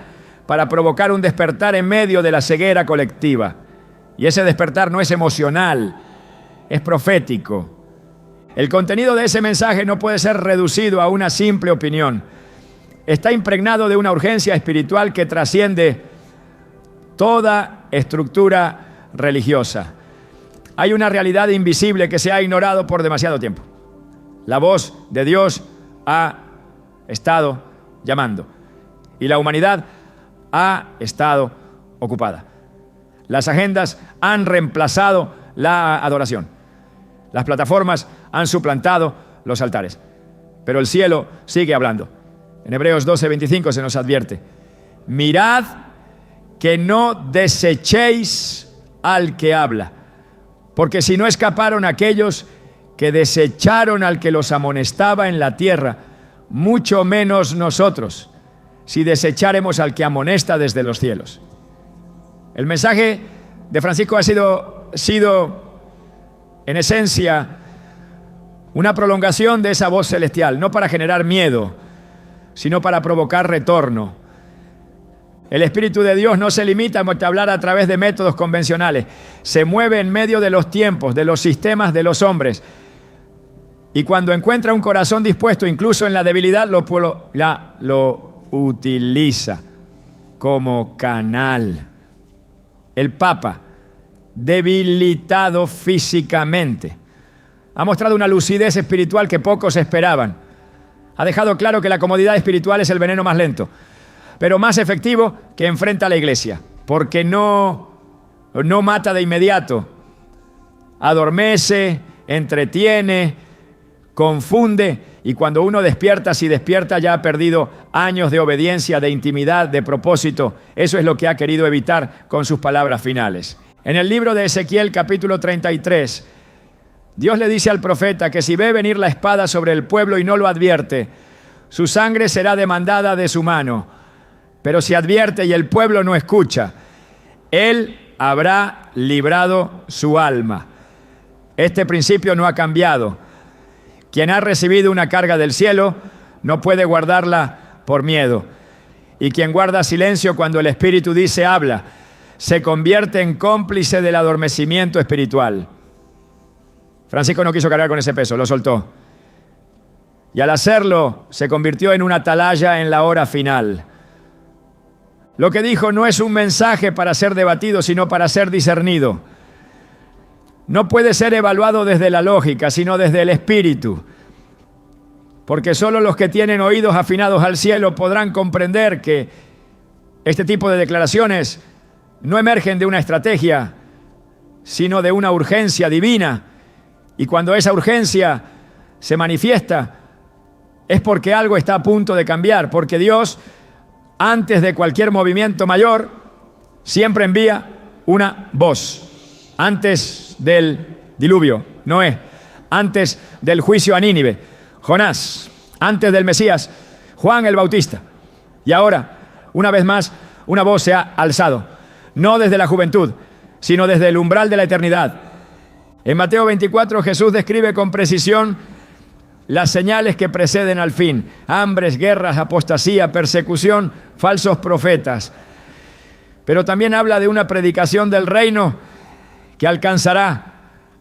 [SPEAKER 1] para provocar un despertar en medio de la ceguera colectiva. Y ese despertar no es emocional, es profético. El contenido de ese mensaje no puede ser reducido a una simple opinión. Está impregnado de una urgencia espiritual que trasciende toda estructura religiosa. Hay una realidad invisible que se ha ignorado por demasiado tiempo. La voz de Dios ha estado llamando y la humanidad ha estado ocupada. Las agendas han reemplazado la adoración. Las plataformas han suplantado los altares. Pero el cielo sigue hablando. En Hebreos 12:25 se nos advierte: mirad que no desechéis al que habla, porque si no escaparon aquellos que desecharon al que los amonestaba en la tierra, mucho menos nosotros, si desecháremos al que amonesta desde los cielos. El mensaje de Francisco ha sido en esencia Una prolongación de esa voz celestial, no para generar miedo, sino para provocar retorno. El Espíritu de Dios no se limita a hablar a través de métodos convencionales. Se mueve en medio de los tiempos, de los sistemas de los hombres. Y cuando encuentra un corazón dispuesto, incluso en la debilidad, lo utiliza como canal. El Papa, debilitado físicamente, ha mostrado una lucidez espiritual que pocos esperaban. Ha dejado claro que la comodidad espiritual es el veneno más lento, pero más efectivo, que enfrenta a la iglesia, porque no mata de inmediato, adormece, entretiene, confunde, y cuando uno despierta, si despierta ya ha perdido años de obediencia, de intimidad, de propósito. Eso es lo que ha querido evitar con sus palabras finales. En el libro de Ezequiel, capítulo 33, Dios le dice al profeta que si ve venir la espada sobre el pueblo y no lo advierte, su sangre será demandada de su mano. Pero si advierte y el pueblo no escucha, él habrá librado su alma. Este principio no ha cambiado. Quien ha recibido una carga del cielo no puede guardarla por miedo. Y quien guarda silencio cuando el Espíritu dice habla, se convierte en cómplice del adormecimiento espiritual. Francisco no quiso cargar con ese peso, lo soltó. Y al hacerlo, se convirtió en una atalaya en la hora final. Lo que dijo no es un mensaje para ser debatido, sino para ser discernido. No puede ser evaluado desde la lógica, sino desde el Espíritu. Porque solo los que tienen oídos afinados al cielo podrán comprender que este tipo de declaraciones no emergen de una estrategia, sino de una urgencia divina. Y cuando esa urgencia se manifiesta, es porque algo está a punto de cambiar, porque Dios, antes de cualquier movimiento mayor, siempre envía una voz. Antes del diluvio, Noé. Antes del juicio a Nínive, Jonás. Antes del Mesías, Juan el Bautista. Y ahora, una vez más, una voz se ha alzado. No desde la juventud, sino desde el umbral de la eternidad. En Mateo 24, Jesús describe con precisión las señales que preceden al fin: hambres, guerras, apostasía, persecución, falsos profetas. Pero también habla de una predicación del reino que alcanzará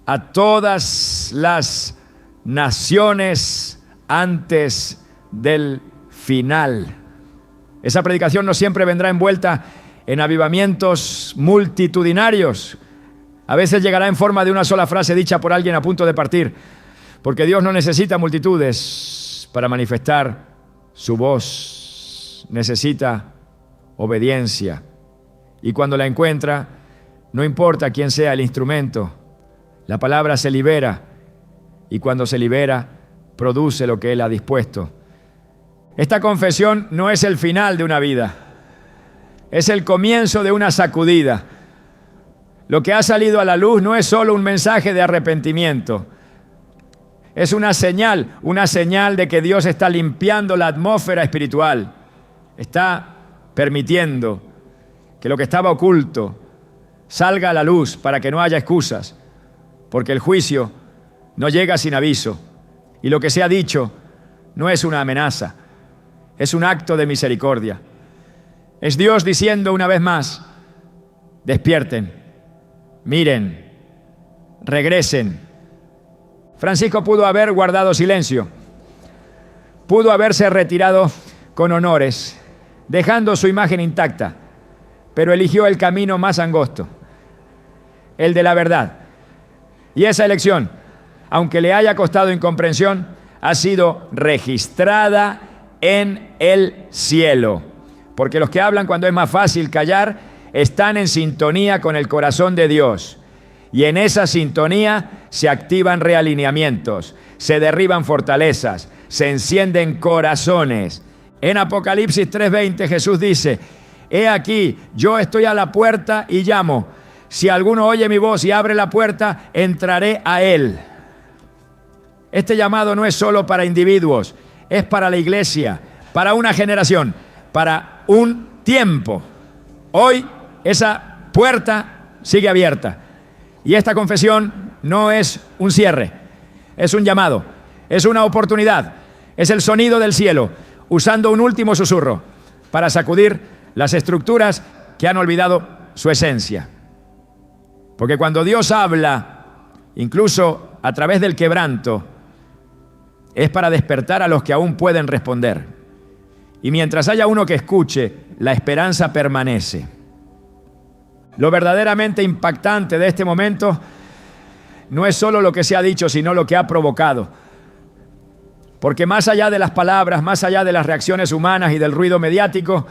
[SPEAKER 1] a todas las naciones antes del final. Esa predicación no siempre vendrá envuelta en avivamientos multitudinarios. A veces llegará en forma de una sola frase dicha por alguien a punto de partir, porque Dios no necesita multitudes para manifestar su voz. Necesita obediencia. Y cuando la encuentra, no importa quién sea el instrumento, la palabra se libera, y cuando se libera, produce lo que Él ha dispuesto. Esta confesión no es el final de una vida, es el comienzo de una sacudida. Lo que ha salido a la luz no es solo un mensaje de arrepentimiento, es una señal de que Dios está limpiando la atmósfera espiritual, está permitiendo que lo que estaba oculto salga a la luz para que no haya excusas, porque el juicio no llega sin aviso, y lo que se ha dicho no es una amenaza, es un acto de misericordia. Es Dios diciendo una vez más: despierten, miren, regresen. Francisco pudo haber guardado silencio, pudo haberse retirado con honores, dejando su imagen intacta, pero eligió el camino más angosto, el de la verdad. Y esa elección, aunque le haya costado incomprensión, ha sido registrada en el cielo. Porque los que hablan cuando es más fácil callar están en sintonía con el corazón de Dios. Y en esa sintonía se activan realineamientos, se derriban fortalezas, se encienden corazones. En Apocalipsis 3:20 Jesús dice: he aquí, yo estoy a la puerta y llamo. Si alguno oye mi voz y abre la puerta, entraré a él. Este llamado no es solo para individuos, es para la iglesia, para una generación, para un tiempo. Hoy esa puerta sigue abierta. Y esta confesión no es un cierre, es un llamado. Es una oportunidad. Es el sonido del cielo, usando un último susurro para sacudir las estructuras que han olvidado su esencia. Porque cuando Dios habla, incluso a través del quebranto, es para despertar a los que aún pueden responder. Y mientras haya uno que escuche, la esperanza permanece. Lo verdaderamente impactante de este momento no es solo lo que se ha dicho, sino lo que ha provocado. Porque más allá de las palabras, más allá de las reacciones humanas y del ruido mediático,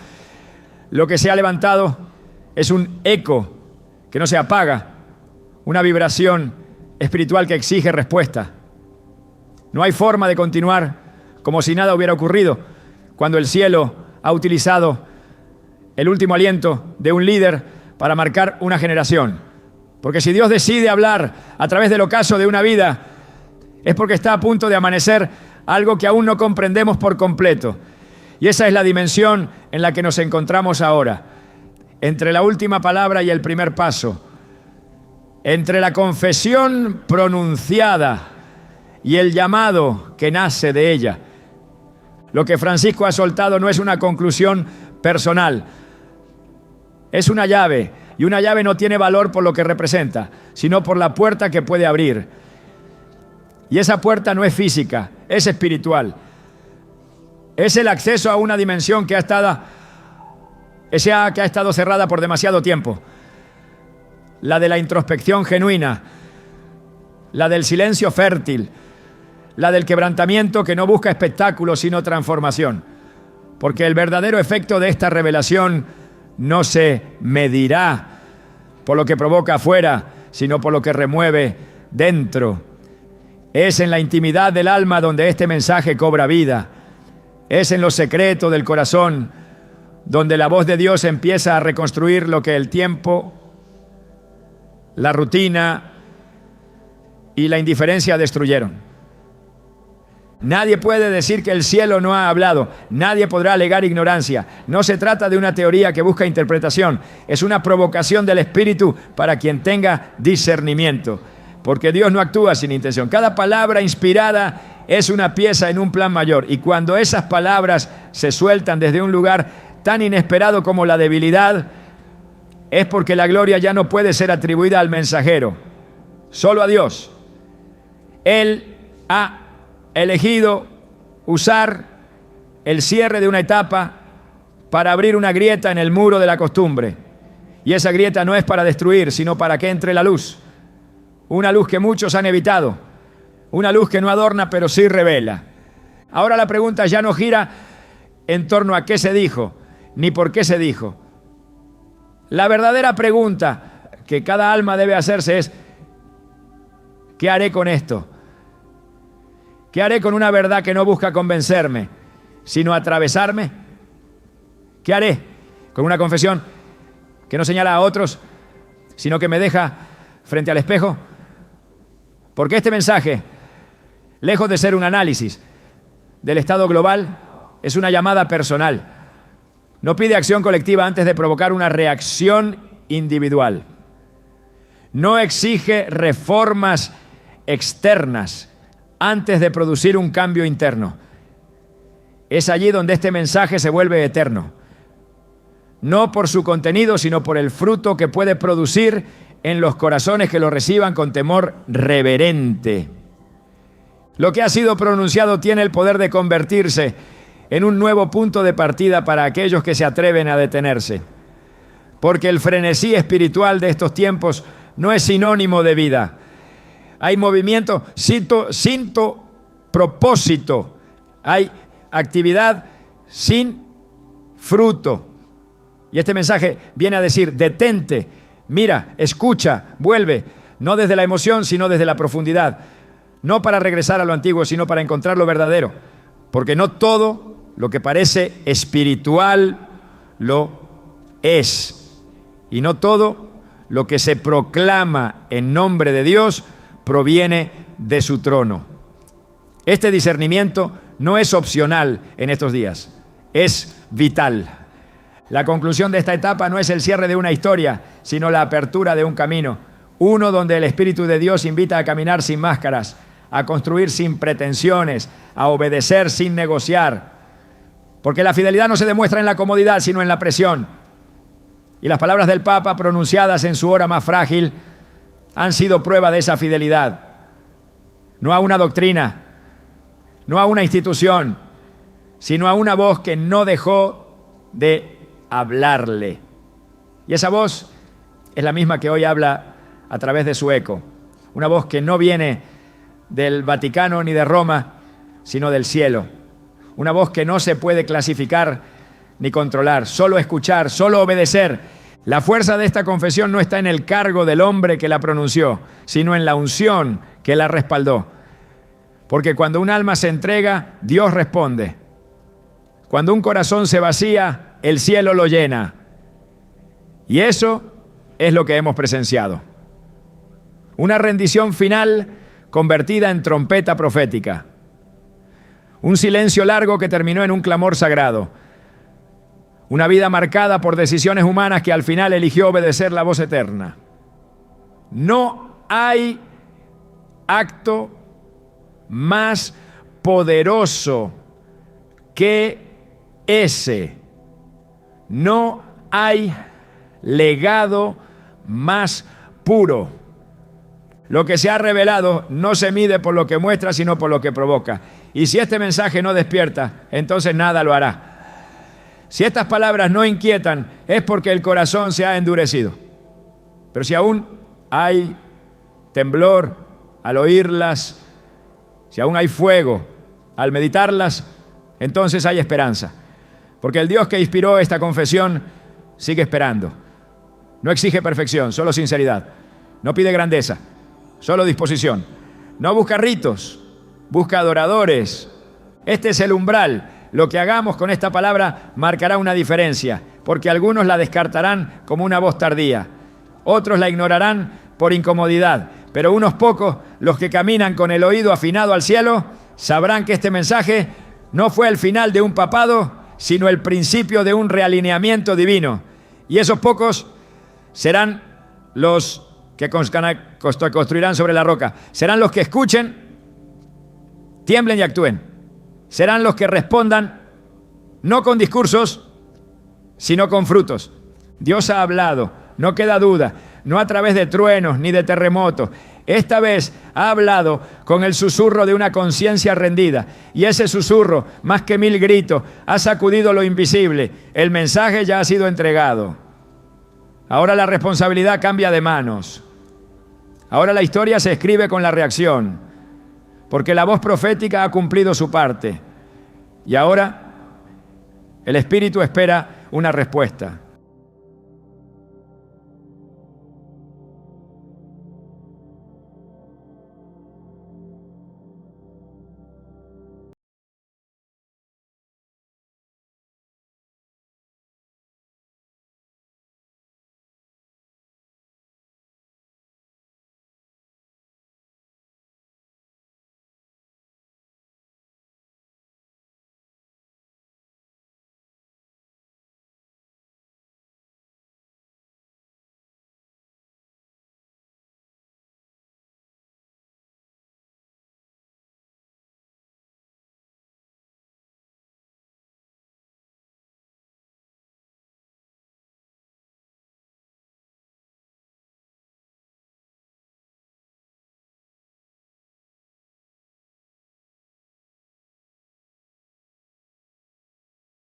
[SPEAKER 1] lo que se ha levantado es un eco que no se apaga, una vibración espiritual que exige respuesta. No hay forma de continuar como si nada hubiera ocurrido cuando el cielo ha utilizado el último aliento de un líder para marcar una generación. Porque si Dios decide hablar a través del ocaso de una vida, es porque está a punto de amanecer algo que aún no comprendemos por completo. Y esa es la dimensión en la que nos encontramos ahora, entre la última palabra y el primer paso, entre la confesión pronunciada y el llamado que nace de ella. Lo que Francisco ha soltado no es una conclusión personal, es una llave, y una llave no tiene valor por lo que representa, sino por la puerta que puede abrir. Y esa puerta no es física, es espiritual. Es el acceso a una dimensión que ha estado cerrada por demasiado tiempo. La de la introspección genuina, la del silencio fértil, la del quebrantamiento que no busca espectáculo sino transformación. Porque el verdadero efecto de esta revelación no se medirá por lo que provoca afuera, sino por lo que remueve dentro. Es en la intimidad del alma donde este mensaje cobra vida. Es en lo secreto del corazón donde la voz de Dios empieza a reconstruir lo que el tiempo, la rutina y la indiferencia destruyeron. Nadie puede decir que el cielo no ha hablado. Nadie podrá alegar ignorancia. No se trata de una teoría que busca interpretación. Es una provocación del Espíritu para quien tenga discernimiento. Porque Dios no actúa sin intención. Cada palabra inspirada es una pieza en un plan mayor. Y cuando esas palabras se sueltan desde un lugar tan inesperado como la debilidad, es porque la gloria ya no puede ser atribuida al mensajero, solo a Dios. Él ha elegido usar el cierre de una etapa para abrir una grieta en el muro de la costumbre. Y esa grieta no es para destruir, sino para que entre la luz. Una luz que muchos han evitado. Una luz que no adorna, pero sí revela. Ahora la pregunta ya no gira en torno a qué se dijo, ni por qué se dijo. La verdadera pregunta que cada alma debe hacerse es: ¿qué haré con esto? ¿Qué haré con una verdad que no busca convencerme, sino atravesarme? ¿Qué haré con una confesión que no señala a otros, sino que me deja frente al espejo? Porque este mensaje, lejos de ser un análisis del estado global, es una llamada personal. No pide acción colectiva antes de provocar una reacción individual. No exige reformas externas antes de producir un cambio interno. Es allí donde este mensaje se vuelve eterno. No por su contenido, sino por el fruto que puede producir en los corazones que lo reciban con temor reverente. Lo que ha sido pronunciado tiene el poder de convertirse en un nuevo punto de partida para aquellos que se atreven a detenerse. Porque el frenesí espiritual de estos tiempos no es sinónimo de vida. Hay movimiento, sin propósito. Hay actividad sin fruto. Y este mensaje viene a decir: detente, mira, escucha, vuelve. No desde la emoción, sino desde la profundidad. No para regresar a lo antiguo, sino para encontrar lo verdadero. Porque no todo lo que parece espiritual lo es. Y no todo lo que se proclama en nombre de Dios proviene de su trono. Este discernimiento no es opcional en estos días, es vital. La conclusión de esta etapa no es el cierre de una historia, sino la apertura de un camino, uno donde el Espíritu de Dios invita a caminar sin máscaras, a construir sin pretensiones, a obedecer sin negociar. Porque la fidelidad no se demuestra en la comodidad, sino en la presión. Y las palabras del Papa, pronunciadas en su hora más frágil, han sido prueba de esa fidelidad. No a una doctrina, no a una institución, sino a una voz que no dejó de hablarle. Y esa voz es la misma que hoy habla a través de su eco. Una voz que no viene del Vaticano ni de Roma, sino del cielo. Una voz que no se puede clasificar ni controlar, solo escuchar, solo obedecer. La fuerza de esta confesión no está en el cargo del hombre que la pronunció, sino en la unción que la respaldó. Porque cuando un alma se entrega, Dios responde. Cuando un corazón se vacía, el cielo lo llena. Y eso es lo que hemos presenciado. Una rendición final convertida en trompeta profética. Un silencio largo que terminó en un clamor sagrado. Una vida marcada por decisiones humanas que al final eligió obedecer la voz eterna. No hay acto más poderoso que ese. No hay legado más puro. Lo que se ha revelado no se mide por lo que muestra, sino por lo que provoca. Y si este mensaje no despierta, entonces nada lo hará. Si estas palabras no inquietan, es porque el corazón se ha endurecido. Pero si aún hay temblor al oírlas, si aún hay fuego al meditarlas, entonces hay esperanza. Porque el Dios que inspiró esta confesión sigue esperando. No exige perfección, solo sinceridad. No pide grandeza, solo disposición. No busca ritos, busca adoradores. Este es el umbral. Lo que hagamos con esta palabra marcará una diferencia, porque algunos la descartarán como una voz tardía, otros la ignorarán por incomodidad, pero unos pocos, los que caminan con el oído afinado al cielo, sabrán que este mensaje no fue el final de un papado, sino el principio de un realineamiento divino. Y esos pocos serán los que construirán sobre la roca. Serán los que escuchen, tiemblen y actúen. Serán los que respondan no con discursos, sino con frutos. Dios ha hablado, no queda duda, no a través de truenos ni de terremotos. Esta vez ha hablado con el susurro de una conciencia rendida. Y ese susurro, más que 1000 gritos, ha sacudido lo invisible. El mensaje ya ha sido entregado. Ahora la responsabilidad cambia de manos. Ahora la historia se escribe con la reacción. Porque la voz profética ha cumplido su parte. Y ahora el Espíritu espera una respuesta.